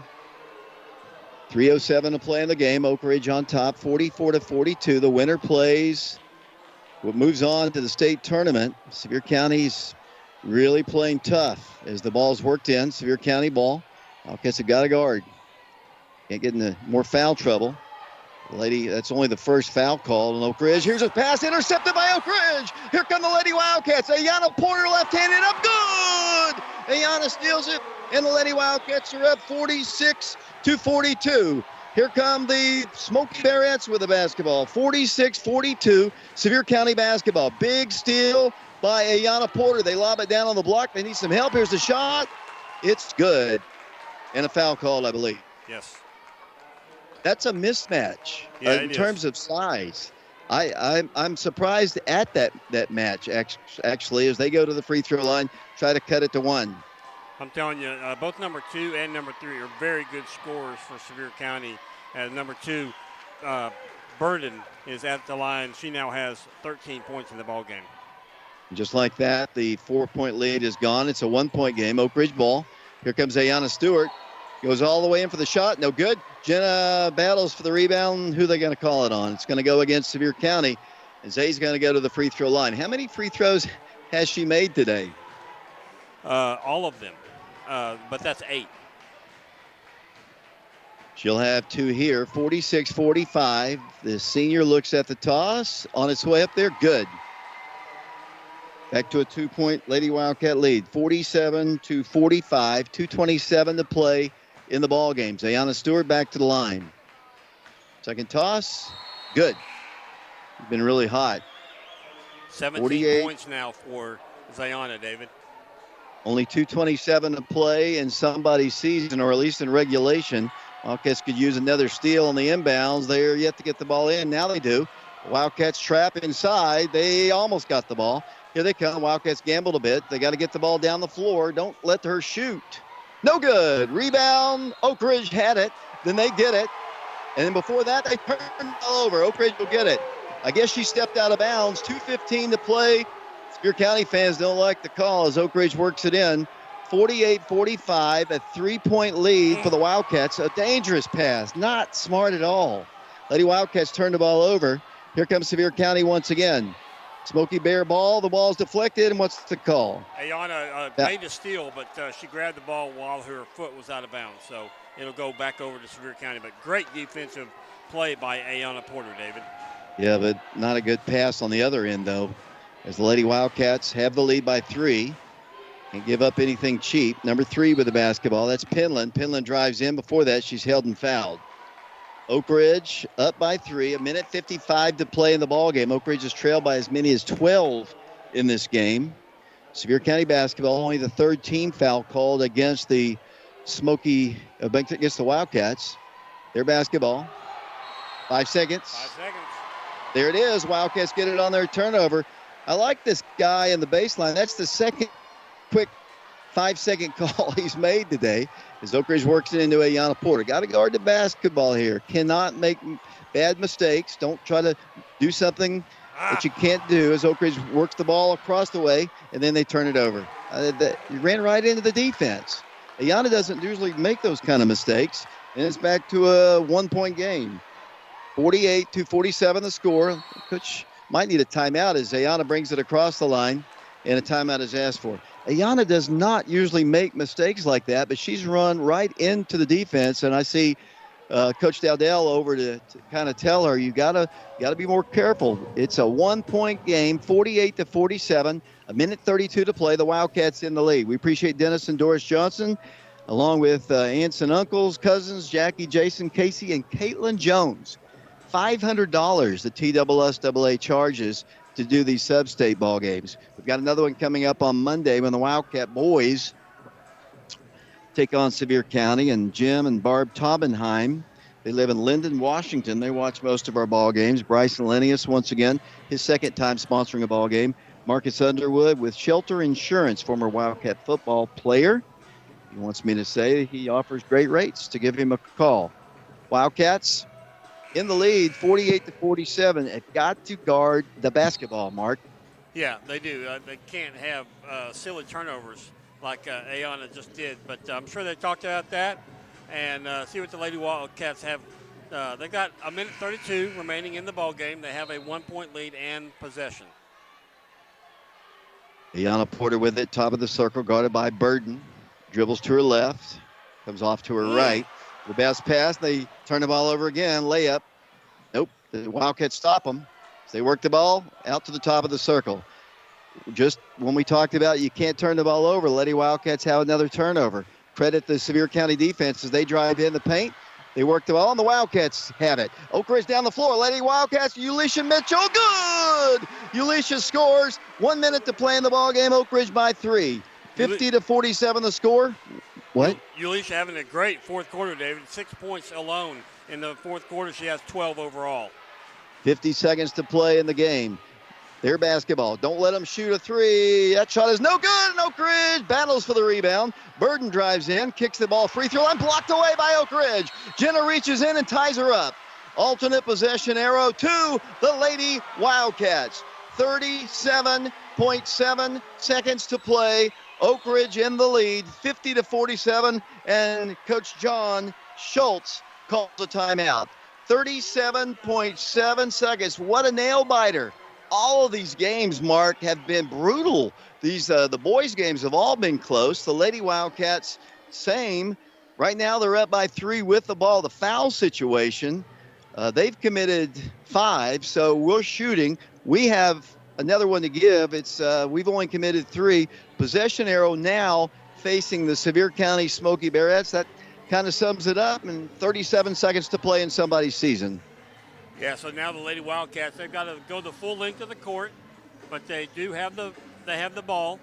3:07 to play in the game. Oak Ridge on top, 44-42. The winner plays. What moves on to the state tournament. Sevier County's really playing tough as the ball's worked in. Sevier County ball. Wildcats have got to guard. Can't get into more foul trouble. Lady, that's only the first foul call in Oak Ridge. Here's a pass intercepted by Oak Ridge. Here come the Lady Wildcats. Ayana Porter left-handed up. Good! Ayana steals it, and the Lady Wildcats are up 46-42. Here come the Smoky Bearettes with the basketball. 46-42, Sevier County basketball. Big steal by Ayana Porter. They lob it down on the block. They need some help. Here's the shot. It's good. And a foul called, I believe. Yes. That's a mismatch in terms of size. I'm surprised at that match, actually, as they go to the free throw line, try to cut it to 1. I'm telling you, both number 2 and number 3 are very good scorers for Sevier County. Number 2, Burden, is at the line. She now has 13 points in the ball game. Just like that, the 4-point lead is gone. It's a 1-point game. Oak Ridge ball. Here comes Ayana Stewart. Goes all the way in for the shot. No good. Jenna battles for the rebound. Who are they going to call it on? It's going to go against Sevier County. And Zay's going to go to the free throw line. How many free throws has she made today? All of them. But that's 8. She'll have 2 here. 46-45. The senior looks at the toss. On its way up there. Good. Back to a 2-point Lady Wildcat lead. 47-45. 2:27 to play in the ball game. Ayana Stewart back to the line. Second toss. Good. Been really hot. 17 points now for Zayana, David. Only 2:27 to play in somebody's season, or at least in regulation. Wildcats could use another steal on the inbounds. They're yet to get the ball in. Now they do. Wildcats trap inside. They almost got the ball. Here they come. Wildcats gambled a bit. They got to get the ball down the floor. Don't let her shoot. No good. Rebound. Oak Ridge had it. Then they get it. And then before that, they turned it all over. Oak Ridge will get it. I guess she stepped out of bounds. 2:15 to play. Sevier County fans don't like the call as Oak Ridge works it in. 48-45, a 3-point lead for the Wildcats. A dangerous pass. Not smart at all. Lady Wildcats turned the ball over. Here comes Sevier County once again. Smoky Bear ball. The ball's deflected, and what's the call? Ayana made a steal, but she grabbed the ball while her foot was out of bounds. So it'll go back over to Sevier County. But great defensive play by Ayana Porter, David. Yeah, but not a good pass on the other end, though, as the Lady Wildcats have the lead by 3. Can't give up anything cheap. Number 3 with the basketball. That's Penland. Penland drives in. Before that, she's held and fouled. Oak Ridge up by 3. 1:55 to play in the ball game. Oak Ridge is trailed by as many as 12 in this game. Sevier County basketball, only the 3rd team foul called against the against the Wildcats. Their basketball. 5 seconds. 5 seconds. There it is. Wildcats get it on their turnover. I like this guy in the baseline. That's the second quick 5-second call he's made today as Oak Ridge works it into Ayana Porter. Got to guard the basketball here. Cannot make bad mistakes. Don't try to do something that you can't do as Oak Ridge works the ball across the way, and then they turn it over. You ran right into the defense. Ayana doesn't usually make those kind of mistakes, and it's back to a 1-point game. 48-47 the score. Coach might need a timeout as Ayana brings it across the line, and a timeout is asked for. Ayana does not usually make mistakes like that, but she's run right into the defense, and I see Coach Dowdell over to kind of tell her, you gotta be more careful. It's a 1-point game, 48-47, 1:32 to play. The Wildcats in the lead. We appreciate Dennis and Doris Johnson, along with aunts and uncles, cousins, Jackie, Jason, Casey, and Caitlin Jones. $500 the TSSAA charges to do these sub-state ball games. We've got another one coming up on Monday when the Wildcat boys take on Sevier County, and Jim and Barb Taubenheim. They live in Linden, Washington. They watch most of our ball games. Bryson Lenius, once again, his 2nd time sponsoring a ball game. Marcus Underwood with Shelter Insurance, former Wildcat football player. He wants me to say he offers great rates to give him a call. Wildcats in the lead, 48-47. Have got to guard the basketball, Mark. Yeah, they do. They can't have silly turnovers like Ayana just did. But I'm sure they talked about that and see what the Lady Wildcats have. They got 1:32 remaining in the ball game. They have a 1-point lead and possession. Ayana Porter with it, top of the circle, guarded by Burden. Dribbles to her left, comes off to her right. The best pass, they turn the ball over again, layup. Nope, the Wildcats stop them. They work the ball out to the top of the circle. Just when we talked about you can't turn the ball over, Lady Wildcats have another turnover. Credit the Sevier County defense as they drive in the paint. They work the ball, and the Wildcats have it. Oak Ridge down the floor. Lady Wildcats, Ulisha Mitchell, good! Ulisha scores. 1 minute to play in the ball game. Oak Ridge by 3. 50-47 the score. What? Ulisha having a great 4th quarter, David. 6 points alone in the 4th quarter. She has 12 overall. 50 seconds to play in the game. Their basketball. Don't let them shoot a 3. That shot is no good. And Oak Ridge battles for the rebound. Burden drives in, kicks the ball free throw line, blocked away by Oak Ridge. Jenna reaches in and ties her up. Alternate possession arrow to the Lady Wildcats. 37.7 seconds to play. Oak Ridge in the lead, 50-47, and Coach John Schultz calls a timeout. 37.7 seconds. What a nail biter. All of these games, Mark, have been brutal. These the boys' games have all been close. The Lady Wildcats, same. Right now they're up by 3 with the ball. The foul situation, they've committed 5, so we're shooting. We have another one to give. It's we've only committed 3. Possession arrow now facing the Sevier County Smoky Bearettes. That kind of sums it up, and 37 seconds to play in somebody's season. Yeah, so now the Lady Wildcats, they've got to go the full length of the court, but they do have the ball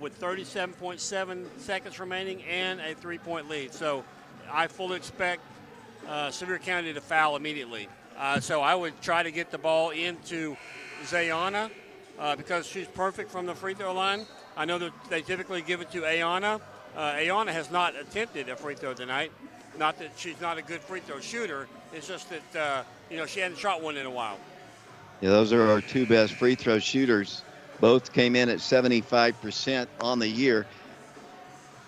with 37.7 seconds remaining and a 3-point lead. So I fully expect Sevier County to foul immediately. So I would try to get the ball into Zayana because she's perfect from the free throw line. I know that they typically give it to Ayana. Ayana has not attempted a free throw tonight. Not that she's not a good free throw shooter. It's just that, she hadn't shot one in a while. Yeah, those are our two best free throw shooters. Both came in at 75% on the year.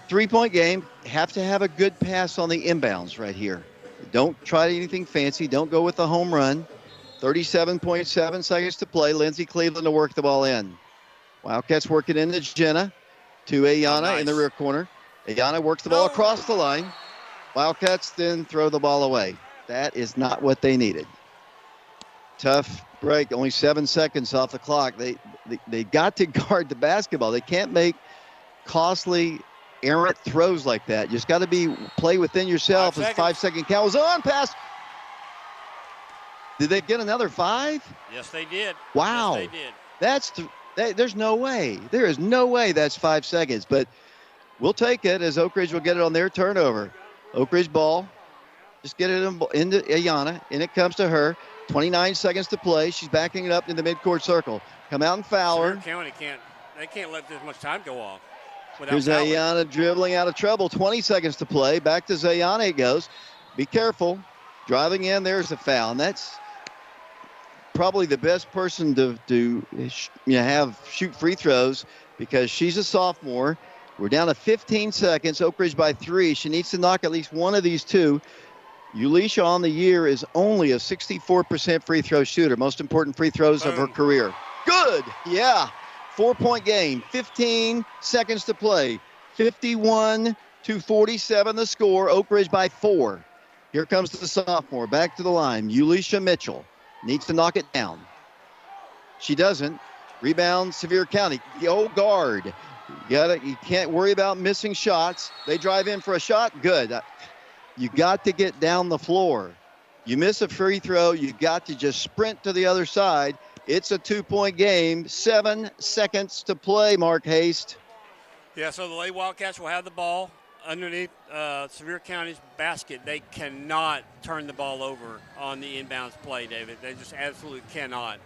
3-point game, have to have a good pass on the inbounds right here. Don't try anything fancy. Don't go with the home run. 37.7 seconds to play. Lindsey Cleveland to work the ball in. Wildcats working into Jenna to Ayana in the rear corner. Ayana works the ball across the line. Wildcats then throw the ball away. That is not what they needed. Tough break. Only 7 seconds off the clock. They got to guard the basketball. They can't make costly errant throws like that. You just got to play within yourself. As 5-second count was on. Pass. Did they get another 5? Yes, they did. Wow. Yes, they did. There's no way. There is no way that's 5 seconds. But we'll take it as Oak Ridge will get it on their turnover. Oak Ridge ball. Just get it into Ayana, and it comes to her. 29 seconds to play. She's backing it up in the midcourt circle. Come out and foul her. County can't let this much time go off. Here's Ayana dribbling out of trouble. 20 seconds to play. Back to Zayana it goes. Be careful. Driving in, there's the foul. And that's probably the best person to shoot free throws because she's a sophomore. We're down to 15 seconds. Oak Ridge by 3. She needs to knock at least one of these two. Ulisha on the year is only a 64% free throw shooter. Most important free throws of her career. Good. Yeah. 4-point game. 15 seconds to play. 51-47 the score. Oak Ridge by 4. Here comes the sophomore. Back to the line. Ulisha Mitchell needs to knock it down. She doesn't. Rebound, Sevier County. The old guard. You can't worry about missing shots. They drive in for a shot. Good. You got to get down the floor. You miss a free throw, you got to just sprint to the other side. It's a 2-point game. 7 seconds to play, Mark Haste. Yeah, so the Lady Wildcats will have the ball underneath Sevier County's basket. They cannot turn the ball over on the inbounds play, David. They just absolutely cannot.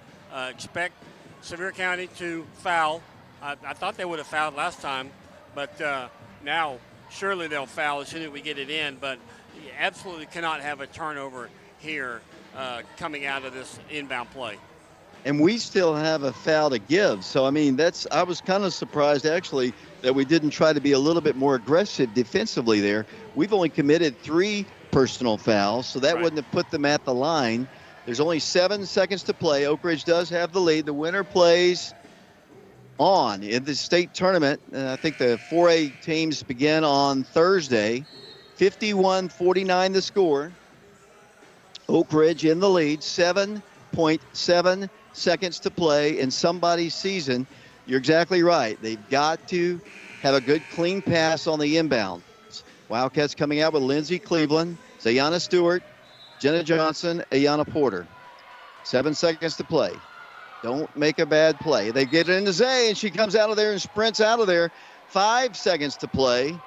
Expect Sevier County to foul. I thought they would have fouled last time, but now surely they'll foul as soon as we get it in. But you absolutely cannot have a turnover here coming out of this inbound play. And we still have a foul to give. So, I was kind of surprised, actually, that we didn't try to be a little bit more aggressive defensively there. We've only committed 3 personal fouls, so that wouldn't have put them at the line. There's only 7 seconds to play. Oak Ridge does have the lead. The winner plays on in the state tournament. I think the 4A teams begin on Thursday. 51-49 the score. Oak Ridge in the lead. 7.7 seconds to play in somebody's season. You're exactly right. They've got to have a good clean pass on the inbound. Wildcats coming out with Lindsey Cleveland, Zayana Stewart, Jenna Johnson, Ayana Porter. 7 seconds to play. Don't make a bad play. They get it into Zay, and she comes out of there and sprints out of there. 5 seconds to play.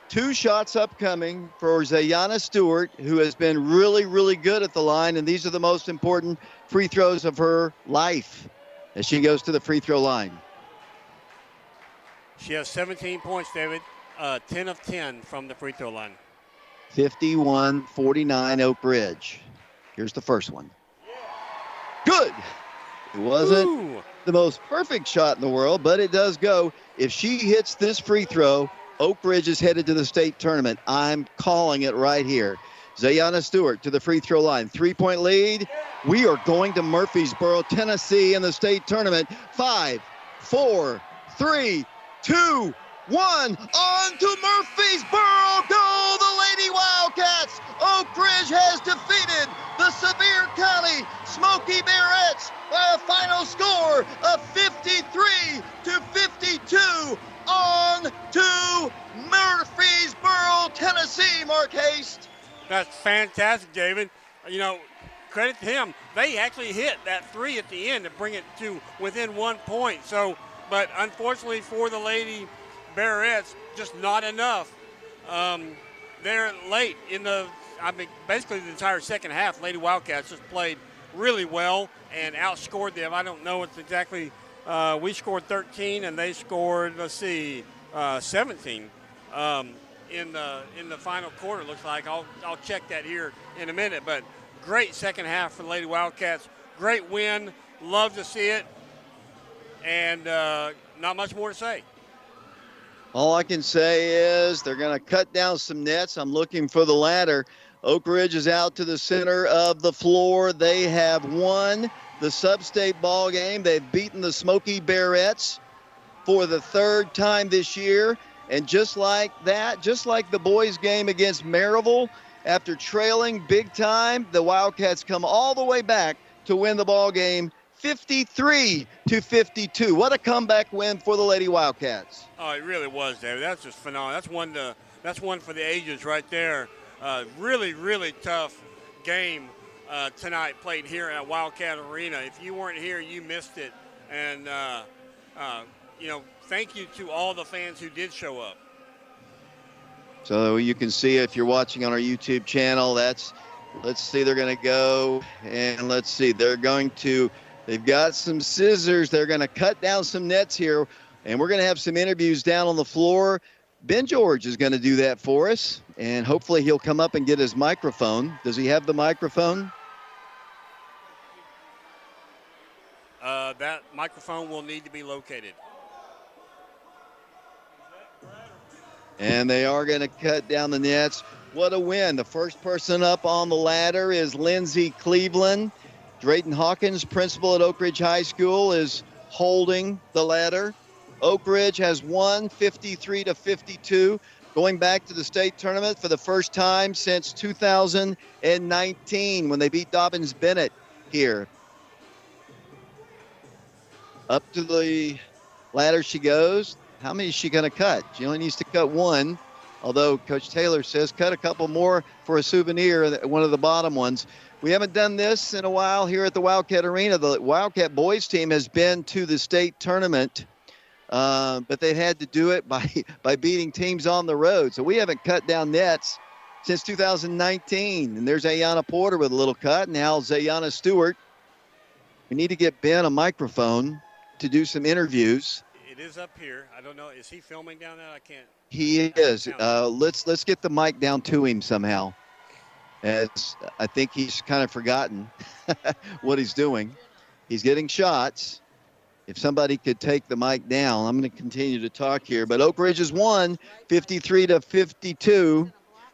2 shots upcoming for Zayana Stewart, who has been really, really good at the line, and these are the most important free throws of her life as she goes to the free throw line. She has 17 points, David. 10 of 10 from the free throw line. 51-49 Oak Ridge. Here's the first one. Good. It wasn't the most perfect shot in the world, but it does go. If she hits this free throw, Oak Ridge is headed to the state tournament. I'm calling it right here. Zayana Stewart to the free throw line. 3-point lead. We are going to Murfreesboro, Tennessee in the state tournament. 5, 4, 3, 2, 1. On to Murfreesboro. Go the Lady Wildcats. Oak Ridge has defeated the Sevier County Smoky Bearettes by a final score of 53-52 on to Murfreesboro, Tennessee, Mark Haste. That's fantastic, David. Credit to him. They actually hit that 3 at the end to bring it to within 1 point. So, but unfortunately for the Lady Bearettes, just not enough. They're late in the basically the entire second half, Lady Wildcats just played really well and outscored them. I don't know what's exactly. We scored 13 and they scored, 17 in the final quarter. Looks like I'll check that here in a minute. But great second half for the Lady Wildcats. Great win. Love to see it. And not much more to say. All I can say is they're going to cut down some nets. I'm looking for the ladder. Oak Ridge is out to the center of the floor. They have won the sub-state ball game. They've beaten the Smoky Bearettes for the third time this year. And just like that, just like the boys' game against Maryville, after trailing big time, the Wildcats come all the way back to win the ball game 53-52. What a comeback win for the Lady Wildcats. Oh, it really was, David. That's just phenomenal. That's one for the ages right there. Really, really tough game tonight played here at Wildcat Arena. If you weren't here, you missed it. And, thank you to all the fans who did show up. So you can see if you're watching on our YouTube channel, let's see, they're going to go, and let's see, they've got some scissors. They're going to cut down some nets here, and we're going to have some interviews down on the floor. Ben George is going to do that for us, and hopefully he'll come up and get his microphone. Does he have the microphone? That microphone will need to be located. And they are going to cut down the nets. What a win. The first person up on the ladder is Lindsay Cleveland. Drayton Hawkins, principal at Oak Ridge High School, is holding the ladder. Oak Ridge has won 53-52, going back to the state tournament for the first time since 2019 when they beat Dobbins Bennett here. Up to the ladder she goes. How many is she going to cut? She only needs to cut one, although Coach Taylor says cut a couple more for a souvenir, one of the bottom ones. We haven't done this in a while here at the Wildcat Arena. The Wildcat boys team has been to the state tournament, but they've had to do it by beating teams on the road. So we haven't cut down nets since 2019. And there's Ayana Porter with a little cut. Now Zayana Stewart. We need to get Ben a microphone to do some interviews. It is up here. I don't know. Is he filming down there? I can't. He is. Let's get the mic down to him somehow, as I think he's kind of forgotten what he's doing. He's getting shots. If somebody could take the mic down, I'm going to continue to talk here. But Oak Ridge has won 53-52.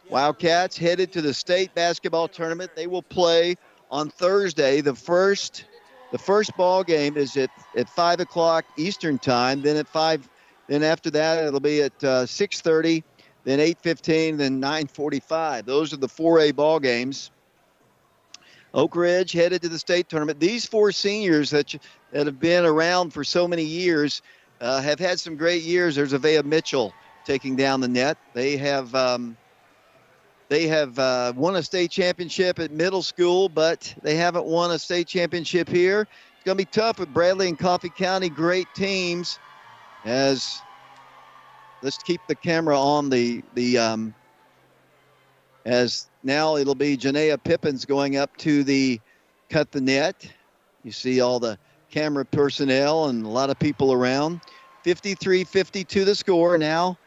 Wildcats headed to the state basketball tournament. They will play on Thursday. The first ball game is at 5 o'clock Eastern time. Then at 5. Then after that, it'll be at 6:30, then 8:15, then 9:45. Those are the 4A ball games. Oak Ridge headed to the state tournament. These four seniors that have been around for so many years have had some great years. There's Avea Mitchell taking down the net. They have won a state championship at middle school, but they haven't won a state championship here. It's going to be tough with Bradley and Coffee County, great teams. As let's keep the camera on as now it'll be Janaea Pippins going up to cut the net. You see all the camera personnel and a lot of people around. 53-52 the score. Now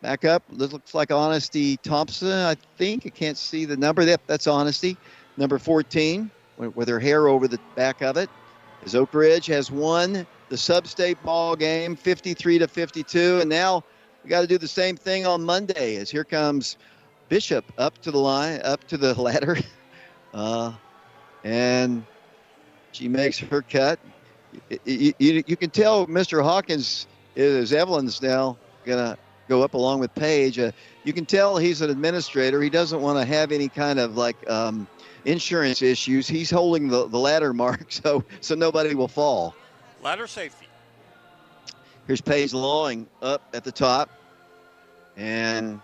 back up. This looks like Honesty Thompson, I think. I can't see the number. That's Honesty, number 14, with her hair over the back of it. As Oak Ridge has won the sub-state ball game 53-52, and now we got to do the same thing on Monday. As here comes Bishop up to the ladder, and she makes her cut. You can tell Mr. Hawkins is Evelyn's now gonna go up along with Paige. You can tell he's an administrator. He doesn't want to have any kind of insurance issues. He's holding the ladder mark so nobody will fall. Ladder safety. Here's Paige Lawing up at the top. And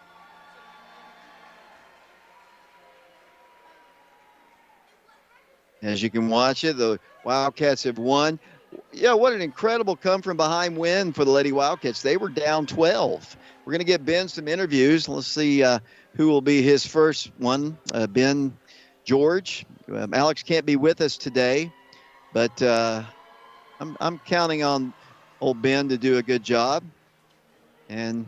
as you can watch it, the Wildcats have won. Yeah, what an incredible come from behind win for the Lady Wildcats. They were down 12. We're going to get Ben some interviews. Let's see who will be his first one. Ben George. Alex can't be with us today, but I'm counting on old Ben to do a good job, and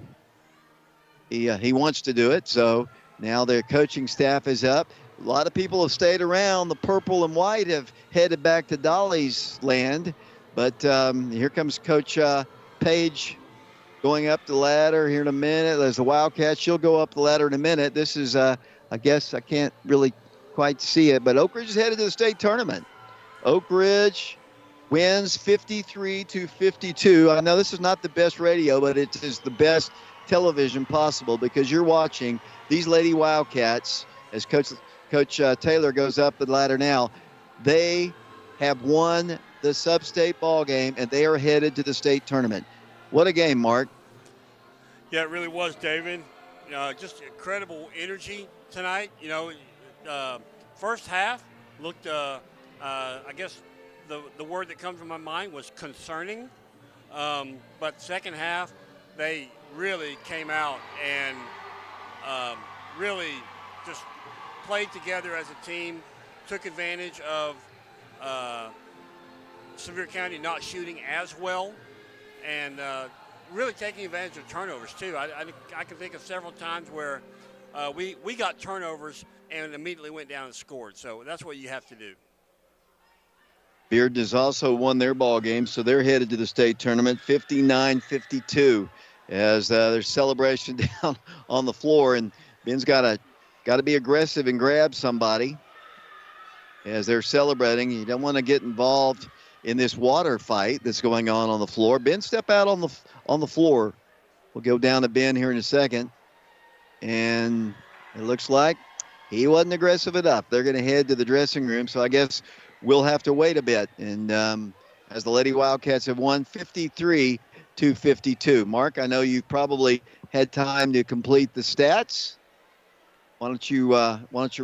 he wants to do it. So now their coaching staff is up. A lot of people have stayed around. The purple and white have headed back to Dolly's land, but here comes Coach Page going up the ladder here in a minute. There's the Wildcat. She'll go up the ladder in a minute. This is, I guess I can't really quite see it, but Oak Ridge is headed to the state tournament. Oak Ridge wins 53-52. I know this is not the best radio, but it is the best television possible because you're watching these Lady Wildcats as Coach Taylor goes up the ladder now. They have won the sub-state ball game, and they are headed to the state tournament. What a game, Mark. Yeah, it really was, David. Just incredible energy tonight. First half looked, I guess the word that comes to my mind was concerning. But second half, they really came out and really just played together as a team, took advantage of Sevier County not shooting as well, and really taking advantage of turnovers too. I can think of several times where we got turnovers and immediately went down and scored. So that's what you have to do. Bearden has also won their ball game, so they're headed to the state tournament 59-52 as there's celebration down on the floor, and Ben's got to be aggressive and grab somebody as they're celebrating. You don't want to get involved in this water fight that's going on the floor. Ben, step out on the floor. We'll go down to Ben here in a second, and it looks like he wasn't aggressive enough. They're going to head to the dressing room, so I guess we'll have to wait a bit. And as the Lady Wildcats have won 53-52. Mark, I know you've probably had time to complete the stats. Why don't you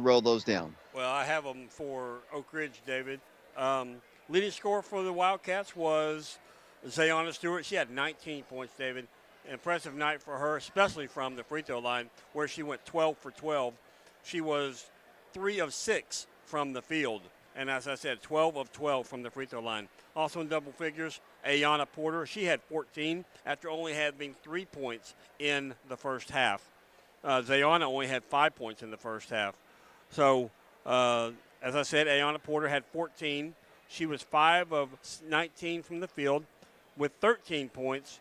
roll those down? Well, I have them for Oak Ridge, David. Leading scorer for the Wildcats was Zayana Stewart. She had 19 points, David. An impressive night for her, especially from the free throw line, where she went 12 for 12. She was 3 of 6 from the field. And as I said, 12 of 12 from the free throw line. Also in double figures, Ayana Porter. She had 14 after only having 3 points in the first half. Zayana only had 5 points in the first half. So, as I said, Ayana Porter had 14. She was 5 of 19 from the field. With 13 points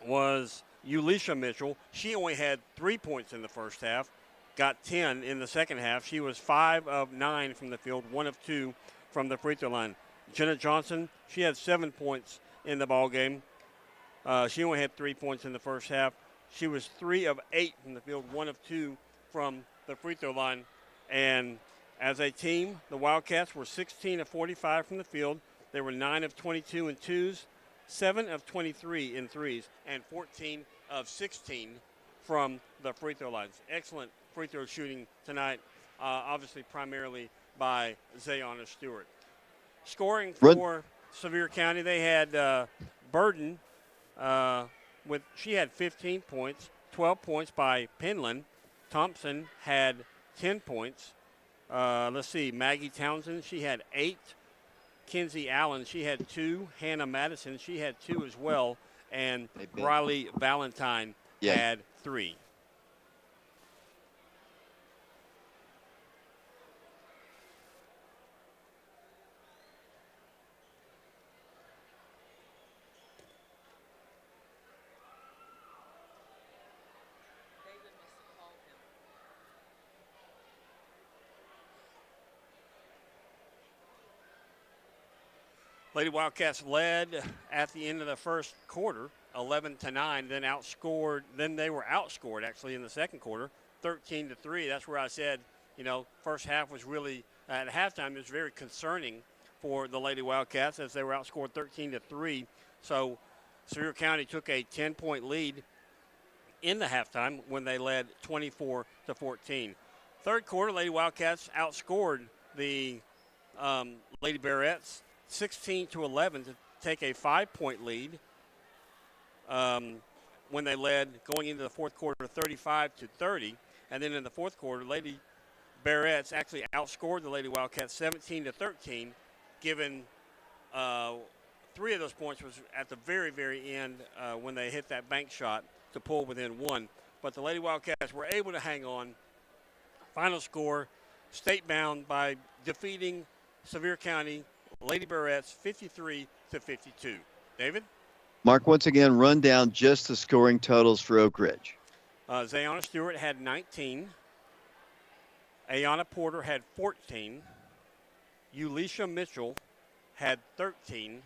was Ulisha Mitchell. She only had 3 points in the first half. Got 10 in the second half. She was 5 of 9 from the field, 1 of 2 from the free throw line. Jenna Johnson, she had 7 points in the ball game. She only had 3 points in the first half. She was 3 of 8 from the field, 1 of 2 from the free throw line. And as a team, the Wildcats were 16 of 45 from the field. They were 9 of 22 in twos, 7 of 23 in threes, and 14 of 16 from the free throw lines. Excellent free throw shooting tonight, obviously primarily by Zayana Stewart. Scoring for Sevier County, they had Burden she had 15 points, 12 points by Penland. Thompson had 10 points. Let's see, Maggie Townsend, she had 8. Kinsey Allen, she had 2. Hannah Madison, she had 2 as well. And Riley Valentine had 3. Lady Wildcats led at the end of the first quarter, 11-9. Then they were outscored actually in the second quarter, 13-3. That's where I said, first half was really at halftime. It was very concerning for the Lady Wildcats as they were outscored 13-3. So Sevier County took a 10-point lead in the halftime when they led 24-14. Third quarter, Lady Wildcats outscored the Lady Barrettes 16-11 to take a 5-point lead when they led going into the fourth quarter 35-30. And then in the fourth quarter, Lady Barrettes actually outscored the Lady Wildcats 17-13, given 3 of those points was at the very, very end when they hit that bank shot to pull within 1. But the Lady Wildcats were able to hang on. Final score, state-bound by defeating Sevier County Lady Barrettes 53-52. David? Mark, once again, run down just the scoring totals for Oak Ridge. Zayana Stewart had 19. Ayana Porter had 14. Ulisha Mitchell had 13.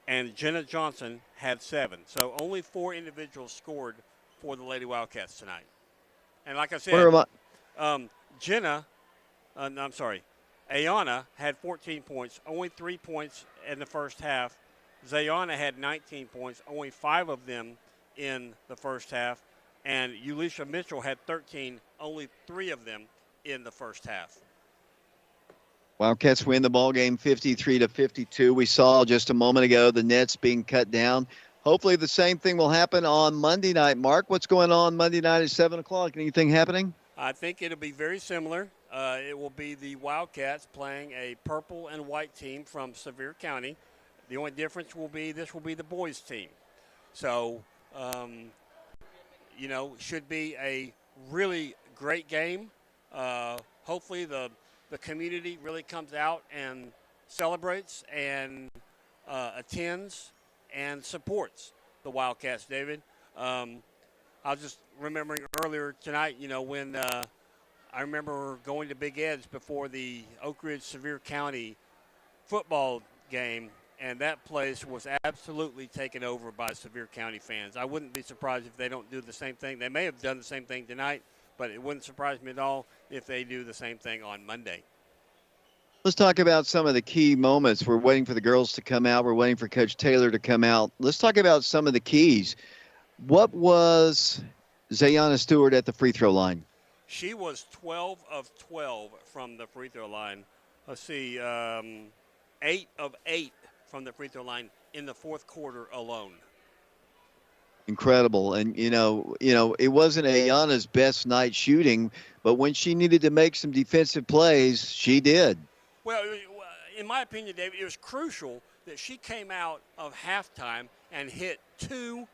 And Jenna Johnson had 7. So only 4 individuals scored for the Lady Wildcats tonight. And like I said, Ayana had 14 points, only 3 points in the first half. Zayana had 19 points, only 5 of them in the first half. And Ulisha Mitchell had 13, only 3 of them in the first half. Wildcats win the ball game 53-52. We saw just a moment ago the nets being cut down. Hopefully the same thing will happen on Monday night. Mark, what's going on Monday night at 7 o'clock? Anything happening? I think it'll be very similar. It will be the Wildcats playing a purple and white team from Sevier County. The only difference will be this will be the boys' team. So, should be a really great game. Hopefully the community really comes out and celebrates and attends and supports the Wildcats, David. I was just remembering earlier tonight, when I remember going to Big Ed's before the Oak Ridge Sevier County football game, and that place was absolutely taken over by Sevier County fans. I wouldn't be surprised if they don't do the same thing. They may have done the same thing tonight, but it wouldn't surprise me at all if they do the same thing on Monday. Let's talk about some of the key moments. We're waiting for the girls to come out. We're waiting for Coach Taylor to come out. Let's talk about some of the keys. What was Zayana Stewart at the free throw line? She was 12 of 12 from the free throw line. Let's see, 8 of 8 from the free throw line in the fourth quarter alone. Incredible. And, it wasn't Ayana's best night shooting, but when she needed to make some defensive plays, she did. Well, in my opinion, David, it was crucial that she came out of halftime and hit 2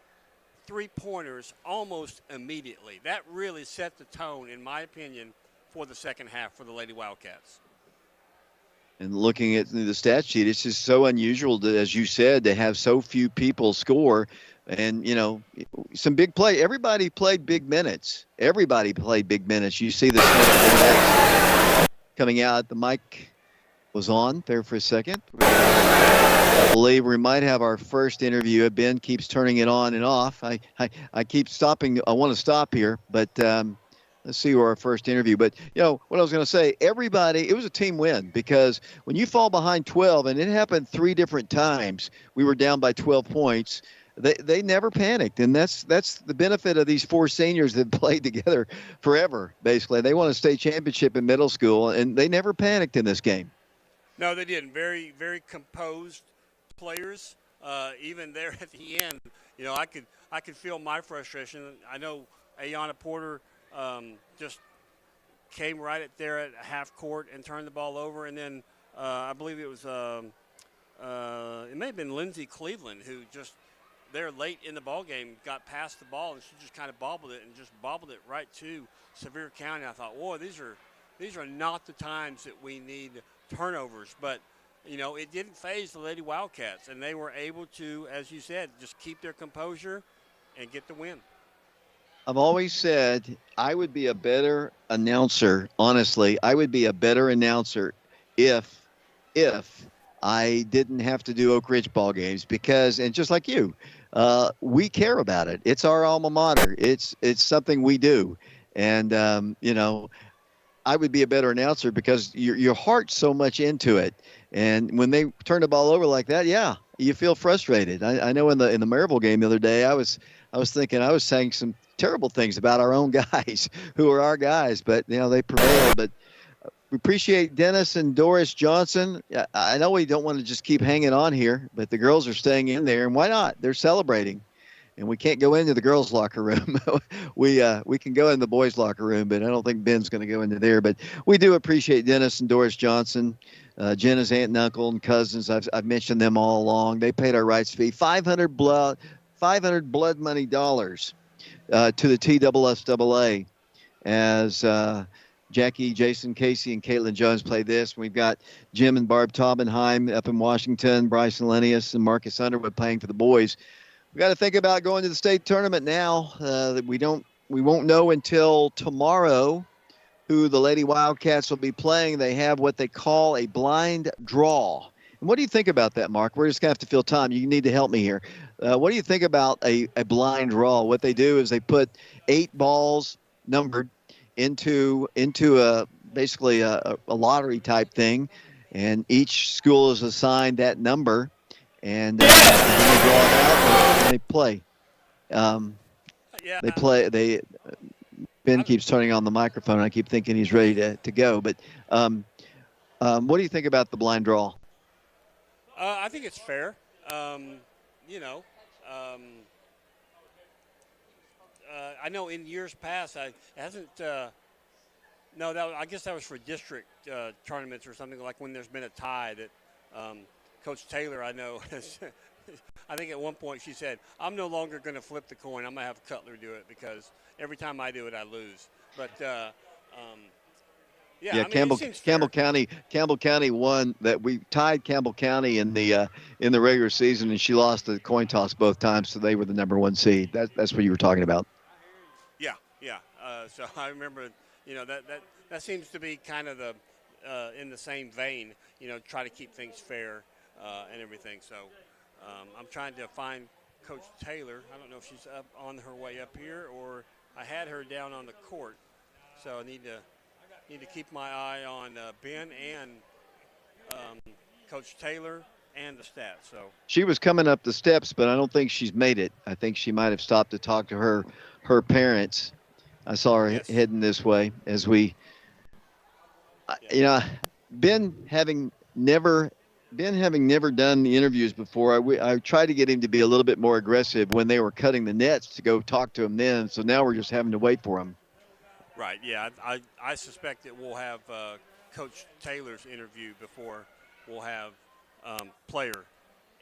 3-pointers almost immediately. That really set the tone, in my opinion, for the second half for the Lady Wildcats. And looking at the stat sheet, it's just so unusual, as you said, to have so few people score. And, some big play. Everybody played big minutes. Everybody played big minutes. You see the coming out. The mic was on there for a second. I believe we might have our first interview. Ben keeps turning it on and off. I keep stopping. I want to stop here, but let's see where our first interview. But, what I was going to say, everybody, it was a team win, because when you fall behind 12, and it happened 3 different times, we were down by 12 points. They never panicked, and that's the benefit of these 4 seniors that played together forever, basically. They won a state championship in middle school, and they never panicked in this game. No, they didn't. Very, very composed players. Even there at the end, I could feel my frustration. I know Ayana Porter just came right at there at half court and turned the ball over, and then I believe it was it may have been Lindsay Cleveland who just there late in the ball game got past the ball, and she just kind of bobbled it right to Sevier County. I thought, whoa, these are not the times that we need turnovers, but it didn't faze the Lady Wildcats, and they were able to, as you said, just keep their composure and get the win. I've always said I would be a better announcer. Honestly, I would be a better announcer if I didn't have to do Oak Ridge ball games, because, and just like you, we care about it. It's our alma mater. It's something we do, and I would be a better announcer because your heart's so much into it. And when they turn the ball over like that, yeah, you feel frustrated. I know in the Maryville game the other day, I was thinking I was saying some terrible things about our own guys who are our guys, but they prevailed. But We appreciate Dennis and Doris Johnson. I know we don't want to just keep hanging on here, but the girls are staying in there, and why not? They're celebrating, and we can't go into the girls' locker room. we can go in the boys' locker room, but I don't think Ben's going to go into there. But we do appreciate Dennis and Doris Johnson, Jenna's aunt and uncle and cousins. I've mentioned them all along. They paid our rights fee, $500 blood money dollars to the TSSAA as Jackie, Jason, Casey, and Caitlin Jones play this. We've got Jim and Barb Taubenheim up in Washington, Bryson Linnaeus and Marcus Underwood playing for the boys. We got to think about going to the state tournament now. We won't know until tomorrow who the Lady Wildcats will be playing. They have what they call a blind draw. And what do you think about that, Mark? We're just going to have to fill time. You need to help me here. What do you think about a blind draw? What they do is they put 8 balls numbered into basically a lottery type thing, and each school is assigned that number, and then they draw it out and they play. They play. Ben keeps turning on the microphone, and I keep thinking he's ready to go. But what do you think about the blind draw? I think it's fair. I know in years past, I guess that was for district tournaments or something, like when there's been a tie that Coach Taylor, I know, I think at one point she said, I'm no longer going to flip the coin. I'm going to have Cutler do it because every time I do it, I lose. But, Campbell County won that. We tied Campbell County in the regular season, and she lost the coin toss both times, so they were the number 1 seed. That's what you were talking about. Yeah. So I remember, that seems to be kind of the in the same vein. Try to keep things fair and everything. So I'm trying to find Coach Taylor. I don't know if she's up on her way up here, or I had her down on the court. So I need to keep my eye on Ben and Coach Taylor and the stats. So she was coming up the steps, but I don't think she's made it. I think she might have stopped to talk to her parents. I saw her heading this way as we, Ben having never done the interviews before. I tried to get him to be a little bit more aggressive when they were cutting the nets to go talk to him then. So now we're just having to wait for him. Right, yeah. I suspect that we'll have Coach Taylor's interview before we'll have player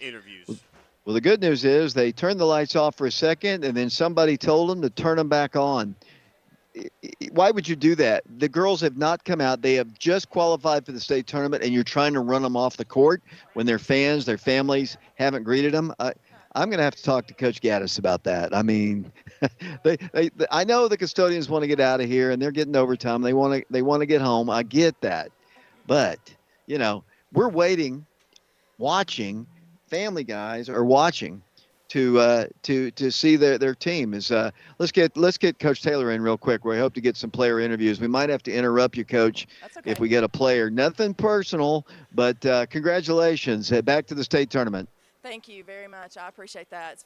interviews. Well, the good news is they turned the lights off for a second, and then somebody told them to turn them back on. Why would you do that? The girls have not come out. They have just qualified for the state tournament, and you're trying to run them off the court when their fans, their families haven't greeted them. I'm going to have to talk to Coach Gaddis about that. I mean, I know the custodians want to get out of here, and they're getting overtime. They want to get home. I get that, but we're waiting, watching. Family guys are watching to see their team. Let's get Coach Taylor in real quick. We hope to get some player interviews. We might have to interrupt you, Coach, if we get a player. Nothing personal, but congratulations. Back to the state tournament. Thank you very much. I appreciate that.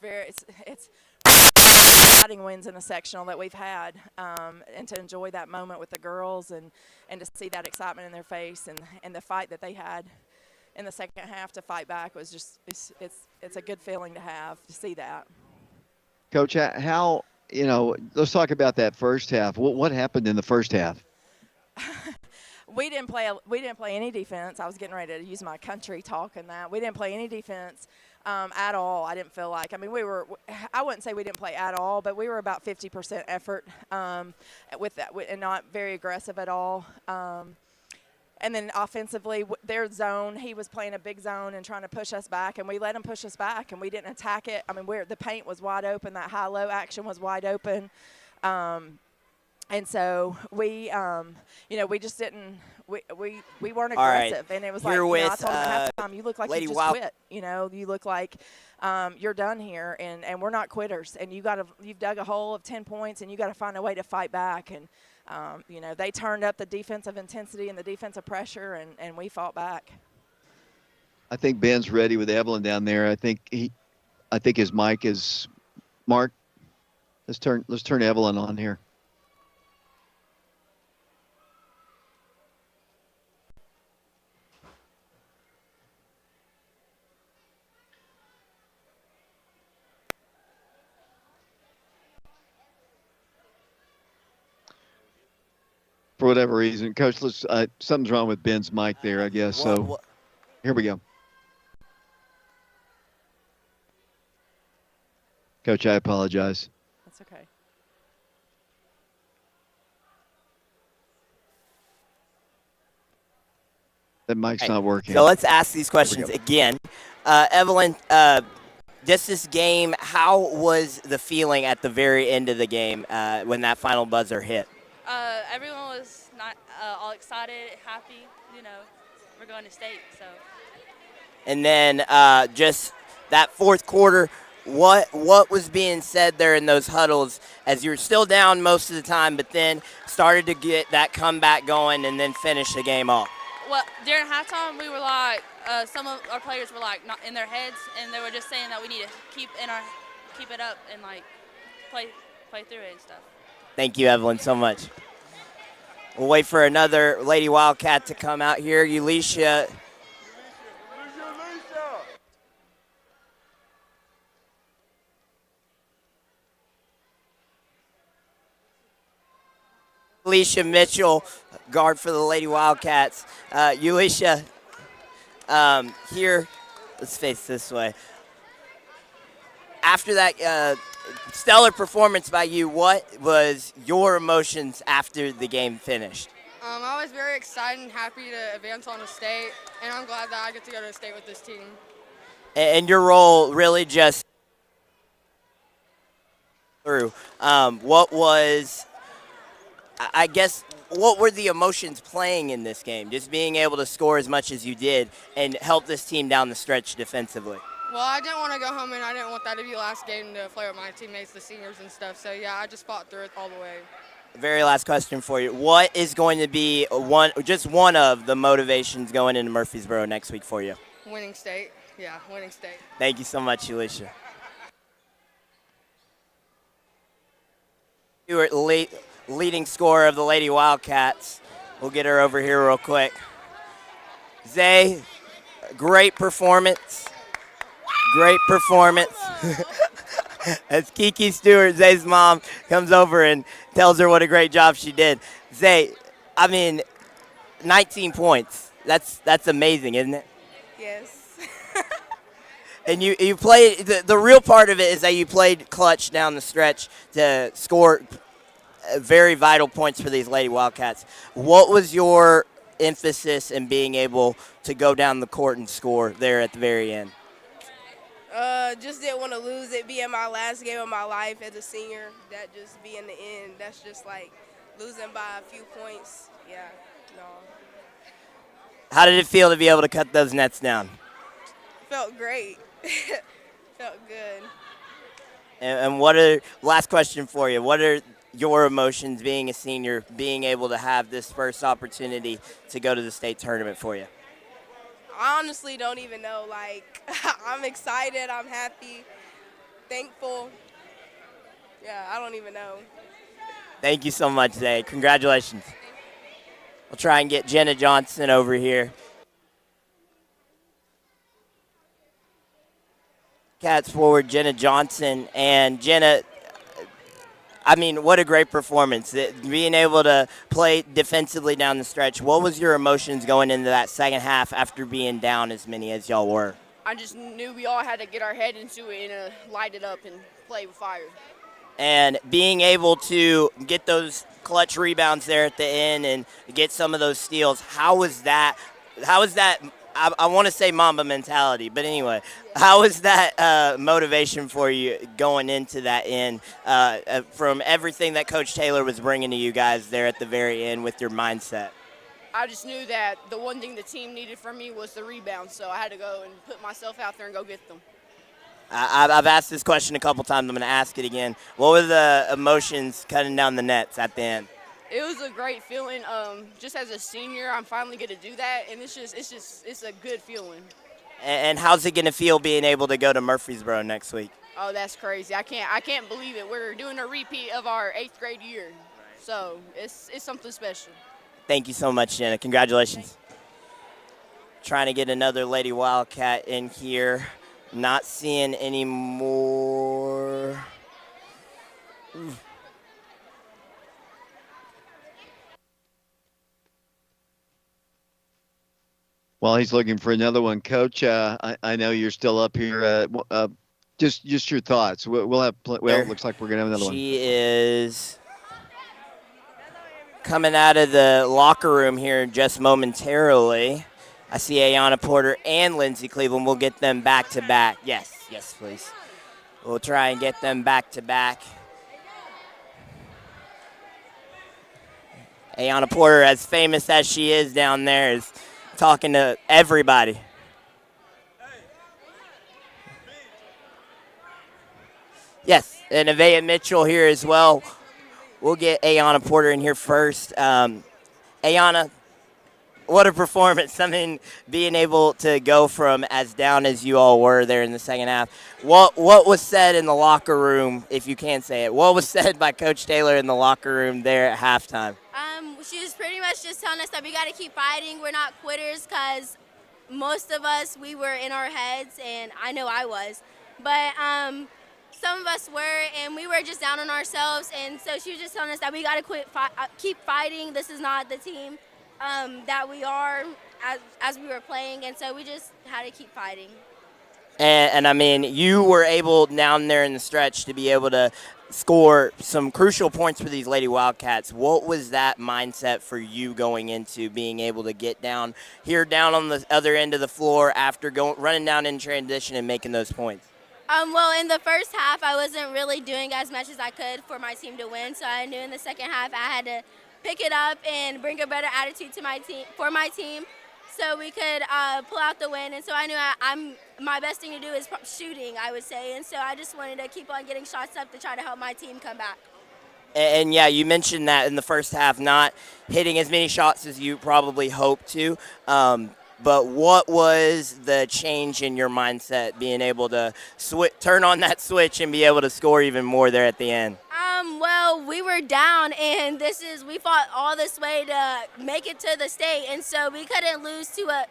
It's exciting wins in the sectional that we've had, and to enjoy that moment with the girls and to see that excitement in their face and the fight that they had in the second half to fight back was just it's a good feeling to have to see that. Coach, how let's talk about that first half. What happened in the first half? We didn't play any defense. I was getting ready to use my country talk in that. We didn't play any defense at all. I didn't feel like. I mean, I wouldn't say we didn't play at all, but we were about 50% effort with that, and not very aggressive at all. And then offensively, their zone, he was playing a big zone and trying to push us back, and we let him push us back, and we didn't attack it. I mean, the paint was wide open. That high-low action was wide open. And so we just didn't we weren't aggressive. Right. And it was You're like, with, I told him at halftime, you look like Lady you just quit. You look like you're done here, and we're not quitters. And you've dug a hole of 10 points, and you got to find a way to fight back. And they turned up the defensive intensity and the defensive pressure, and we fought back. I think Ben's ready with Evelyn down there. I think his mic is Mark. Let's turn Evelyn on here. for whatever reason. Coach, let's something's wrong with Ben's mic there, I guess. So here we go. Coach, I apologize. That's okay. That mic's not working. So let's ask these questions again. Evelyn, just this game, how was the feeling at the very end of the game when that final buzzer hit? Everyone was not all excited, happy. We're going to state. So. And then just that fourth quarter, what was being said there in those huddles as you were still down most of the time, but then started to get that comeback going and then finish the game off? Well, during halftime, we were like, some of our players were like not in their heads, and they were just saying that we need to keep it up and like play through it and stuff. Thank you, Evelyn, so much. We'll wait for another Lady Wildcat to come out here. Ulisha. Alicia Mitchell, guard for the Lady Wildcats. Ulisha, here, let's face this way. After that stellar performance by you, what was your emotions after the game finished? I was very excited and happy to advance on the state, and I'm glad that I get to go to the state with this team. And your role really just through. What were the emotions playing in this game? Just being able to score as much as you did and help this team down the stretch defensively. Well, I didn't want to go home, and I didn't want that to be the last game to play with my teammates, the seniors and stuff. So, yeah, I just fought through it all the way. Very last question for you. What is going to be just one of the motivations going into Murfreesboro next week for you? Winning state. Yeah, winning state. Thank you so much, Alicia. Stewart, leading scorer of the Lady Wildcats. We'll get her over here real quick. Zay, great performance. Great performance. As Kiki Stewart, Zay's mom, comes over and tells her what a great job she did. Zay, 19 points. That's amazing, isn't it? Yes. And you played, the real part of it is that you played clutch down the stretch to score very vital points for these Lady Wildcats. What was your emphasis in being able to go down the court and score there at the very end? Just didn't want to lose it, being my last game of my life as a senior. That just be in the end. That's just like losing by a few points. Yeah, no. How did it feel to be able to cut those nets down? Felt great. Felt good. And last question for you, what are your emotions being a senior, being able to have this first opportunity to go to the state tournament for you? I honestly don't even know. Like, I'm excited. I'm happy, thankful. Yeah, I don't even know. Thank you so much, Zay. Congratulations. We'll try and get Jenna Johnson over here. Cats forward, Jenna Johnson. And Jenna, what a great performance. Being able to play defensively down the stretch. What was your emotions going into that second half after being down as many as y'all were? I just knew we all had to get our head into it and light it up and play with fire. And being able to get those clutch rebounds there at the end and get some of those steals, how was that? I want to say Mamba mentality, but anyway, how was that motivation for you going into that end from everything that Coach Taylor was bringing to you guys there at the very end with your mindset? I just knew that the one thing the team needed from me was the rebound, so I had to go and put myself out there and go get them. I've asked this question a couple times. I'm going to ask it again. What were the emotions cutting down the nets at the end? It was a great feeling. Just as a senior, I'm finally going to do that, and it's a good feeling. And how's it going to feel being able to go to Murfreesboro next week? Oh, that's crazy. I can't believe it. We're doing a repeat of our 8th grade year, so it's something special. Thank you so much, Jenna. Congratulations. Trying to get another Lady Wildcat in here. Not seeing any more. While he's looking for another one, Coach, I know you're still up here. Just your thoughts. We'll have. Well, it There, looks like we're gonna have another one. she is coming out of the locker room here just momentarily. I see Ayanna Porter and Lindsay Cleveland. We'll get them back to back. Yes, please. We'll try and get them back to back. Ayanna Porter, as famous as she is down there, is talking to everybody. Yes, and Avea Mitchell here as well. We'll get Ayanna Porter in here first. Ayanna, what a performance. I mean, being able to go from as down as you all were there in the second half. What was said in the locker room, if you can say it? What was said by Coach Taylor in the locker room there at halftime? She was pretty much just telling us that we got to keep fighting. We're not quitters because most of us, we were in our heads, and I know I was. But some of us were, and we were just down on ourselves. And so she was just telling us that we got to keep fighting. This is not the team that we are as we were playing. And so we just had to keep fighting. And I mean, you were able down there in the stretch to be able to score some crucial points for these Lady Wildcats. What was that mindset for you going into being able to get down here, down on the other end of the floor after running down in transition and making those points? Well, in the first half, I wasn't really doing as much as I could for my team to win. So I knew in the second half I had to pick it up and bring a better attitude to my team, so we could pull out the win. And so I knew my best thing to do is shooting, I would say. And so I just wanted to keep on getting shots up to try to help my team come back. And yeah, you mentioned that in the first half, not hitting as many shots as you probably hoped to. But what was the change in your mindset, being able to turn on that switch and be able to score even more there at the end? Well, we were down, and we fought all this way to make it to the state, and so we couldn't lose to I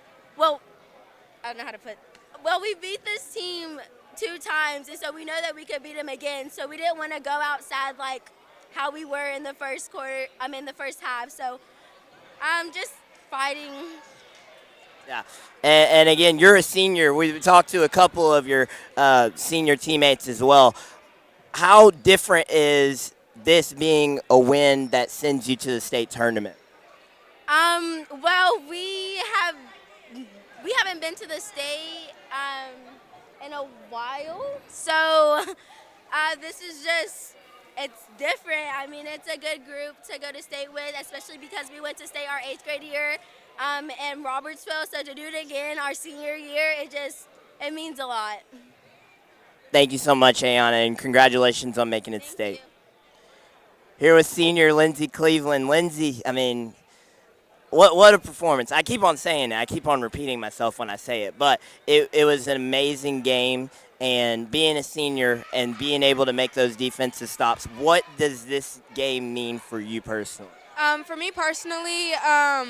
don't know how to put. Well, we beat this team 2 times, and so we know that we could beat them again. So we didn't want to go outside like how we were in the first quarter. In the first half. So just fighting. Yeah, and again, you're a senior. We talked to a couple of your senior teammates as well. How different is this being a win that sends you to the state tournament? Well, we haven't been to the state in a while, so this is it's different. I mean, it's a good group to go to state with, especially because we went to state our 8th grade year in Robertsville. So to do it again our senior year, it means a lot. Thank you so much, Ayanna, and congratulations on making it to state. Here with senior Lindsay Cleveland. Lindsay, I mean, what a performance. I keep on saying it. I keep on repeating myself when I say it, but it was an amazing game. And being a senior and being able to make those defensive stops, what does this game mean for you personally? For me personally, I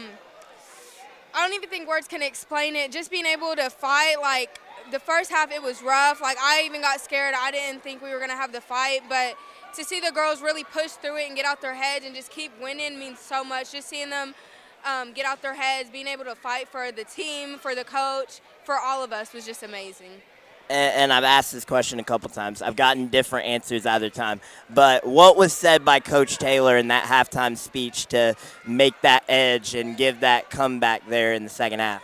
don't even think words can explain it. Just being able to fight, like the first half, it was rough. Like I even got scared. I didn't think we were going to have the fight, but to see the girls really push through it and get out their heads and just keep winning means so much. Just seeing them get out their heads, being able to fight for the team, for the coach, for all of us was just amazing. And I've asked this question a couple times. I've gotten different answers either time. But what was said by Coach Taylor in that halftime speech to make that edge and give that comeback there in the second half?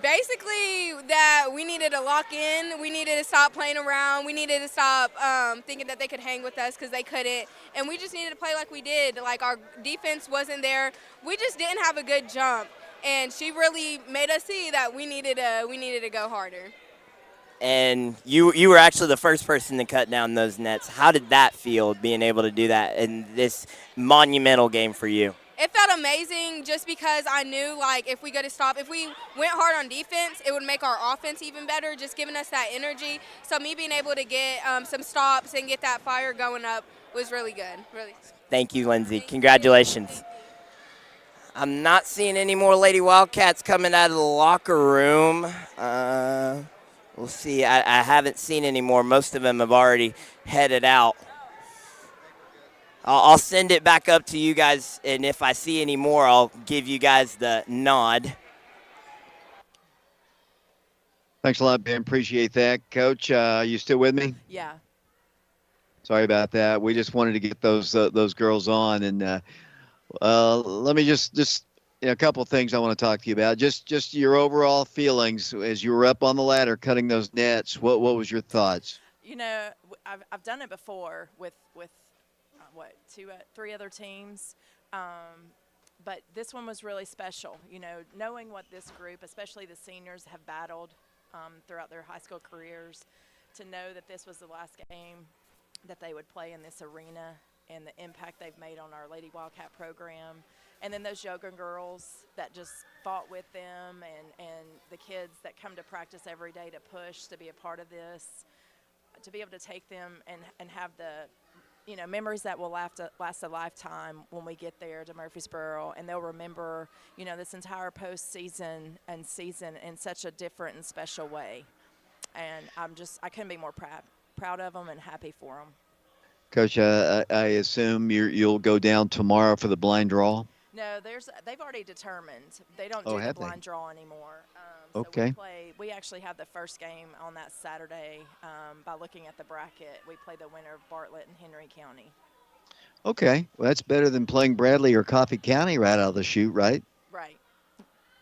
Basically, that we needed to lock in. We needed to stop playing around. We needed to stop thinking that they could hang with us because they couldn't. And we just needed to play like we did. Like our defense wasn't there. We just didn't have a good jump. And she really made us see that we needed to go harder. And you were actually the first person to cut down those nets. How did that feel, being able to do that in this monumental game for you? It felt amazing just because I knew, like, if we went hard on defense, it would make our offense even better, just giving us that energy. So me being able to get some stops and get that fire going up was really good. Really. Thank you, Lindsay. Congratulations. I'm not seeing any more Lady Wildcats coming out of the locker room. We'll see. I haven't seen any more. Most of them have already headed out. I'll send it back up to you guys, and if I see any more, I'll give you guys the nod. Thanks a lot, Ben. Appreciate that. Coach, you still with me? Yeah. Sorry about that. We just wanted to get those girls on, and let me just a couple of things I want to talk to you about. Just your overall feelings as you were up on the ladder cutting those nets. What was your thoughts? You know, I've done it before with three other teams, but this one was really special. You know, knowing what this group, especially the seniors, have battled throughout their high school careers, to know that this was the last game that they would play in this arena and the impact they've made on our Lady Wildcat program. And then those yoga girls that just fought with them, and the kids that come to practice every day to push, to be a part of this, to be able to take them and have the, you know, memories that will last a lifetime when we get there to Murfreesboro, and they'll remember, you know, this entire postseason and season in such a different and special way. And I couldn't be more proud of them and happy for them. Coach, I assume you'll go down tomorrow for the blind draw? No, they've already determined. They don't Oh, do the have they? blind draw anymore. Okay. So we actually have the first game on that Saturday by looking at the bracket. We play the winner of Bartlett and Henry County. Okay. Well, that's better than playing Bradley or Coffee County right out of the chute, right? Right.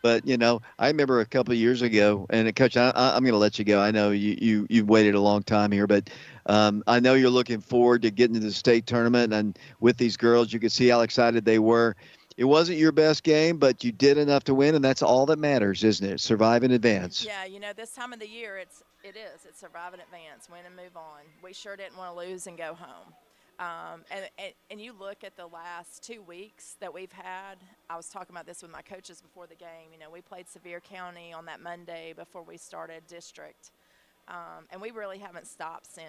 But, you know, I remember a couple of years ago, and Coach, I'm going to let you go. I know you've waited a long time here, but I know you're looking forward to getting to the state tournament. And with these girls, you could see how excited they were. It wasn't your best game, but you did enough to win, and that's all that matters, isn't it? Survive in advance. Yeah, you know, this time of the year, it is. It's survive in advance, win and move on. We sure didn't want to lose and go home. And you look at the last 2 weeks that we've had. I was talking about this with my coaches before the game. You know, we played Sevier County on that Monday before we started district, and we really haven't stopped since.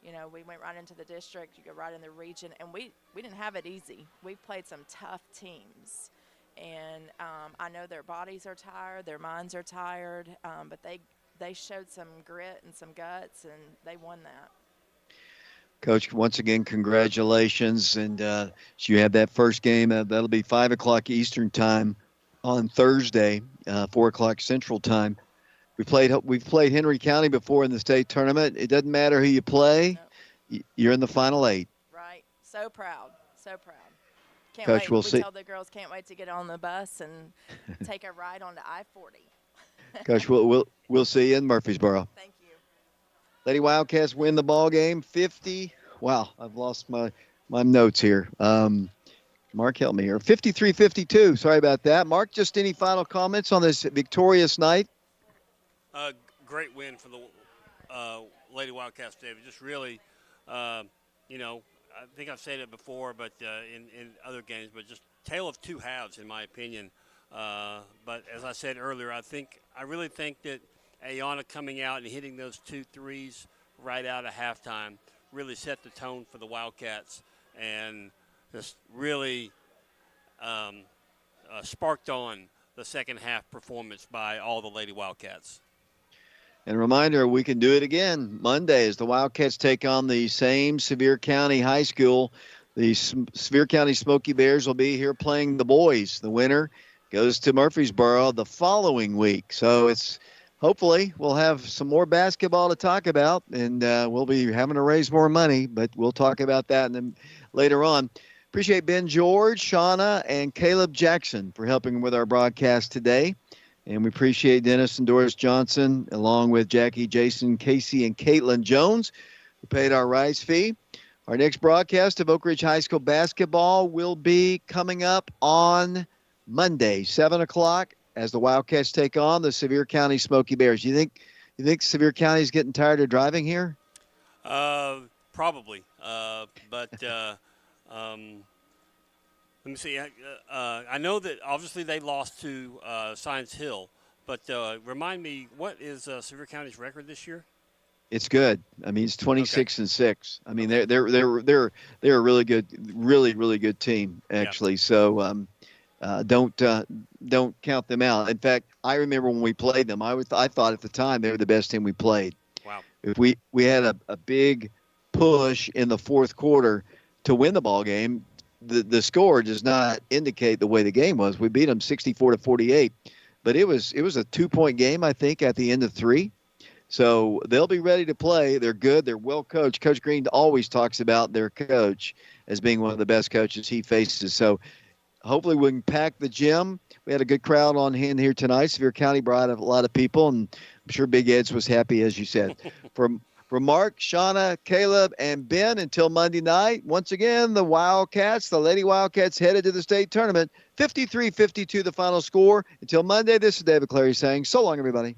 You know, we went right into the district, you go right in the region, and we didn't have it easy. We've played some tough teams, and I know their bodies are tired, their minds are tired, but they showed some grit and some guts, and they won that. Coach, once again, congratulations. And so you have that first game. That'll be 5 o'clock Eastern time on Thursday, 4 o'clock Central time. We've played Henry County before in the state tournament. It doesn't matter who you play. No. You're in the final 8. Right. So proud. So proud. Can't Coach, wait. we'll we see. tell the girls can't wait to get on the bus and take a ride onto I-40. Coach, we'll see you in Murfreesboro. Thank you. Lady Wildcats win the ball game 50. Wow, I've lost my notes here. Mark, help me here. 53-52. Sorry about that. Mark, just any final comments on this victorious night? Great win for the Lady Wildcats, David. Just really, you know, I think I've said it before, but in other games, but just tale of two halves, in my opinion. But as I said earlier, I really think that Ayana coming out and hitting those 2 threes right out of halftime really set the tone for the Wildcats, and just really sparked on the second half performance by all the Lady Wildcats. And a reminder, we can do it again Monday as the Wildcats take on the same Sevier County High School. The Sevier County Smoky Bears will be here playing the boys. The winner goes to Murfreesboro the following week. So hopefully we'll have some more basketball to talk about, and we'll be having to raise more money, but we'll talk about that later on. Appreciate Ben George, Shauna, and Caleb Jackson for helping with our broadcast today. And we appreciate Dennis and Doris Johnson, along with Jackie, Jason, Casey, and Caitlin Jones, who paid our rise fee. Our next broadcast of Oak Ridge High School basketball will be coming up on Monday, 7 o'clock, as the Wildcats take on the Sevier County Smoky Bears. You think Sevier County is getting tired of driving here? Probably. But let me see. I know that obviously they lost to Science Hill, but remind me, what is Sevier County's record this year? It's good. I mean, it's 26-6. I mean, they're a really good, really good team actually. Yeah. So don't count them out. In fact, I remember when we played them, I thought at the time they were the best team we played. Wow. If we had a big push in the fourth quarter to win the ball game. The score does not indicate the way the game was. We beat them 64-48. but it was a 2-point game, I think, at the end of 3. So they'll be ready to play. They're good. They're well coached. Coach Green always talks about their coach as being one of the best coaches he faces. So hopefully we can pack the gym. We had a good crowd on hand here tonight. Sevier County brought a lot of people, and I'm sure Big Ed's was happy, as you said. For Mark, Shauna, Caleb, and Ben, until Monday night, once again, the Wildcats, the Lady Wildcats, headed to the state tournament. 53-52 the final score. Until Monday, this is David Clary saying so long, everybody.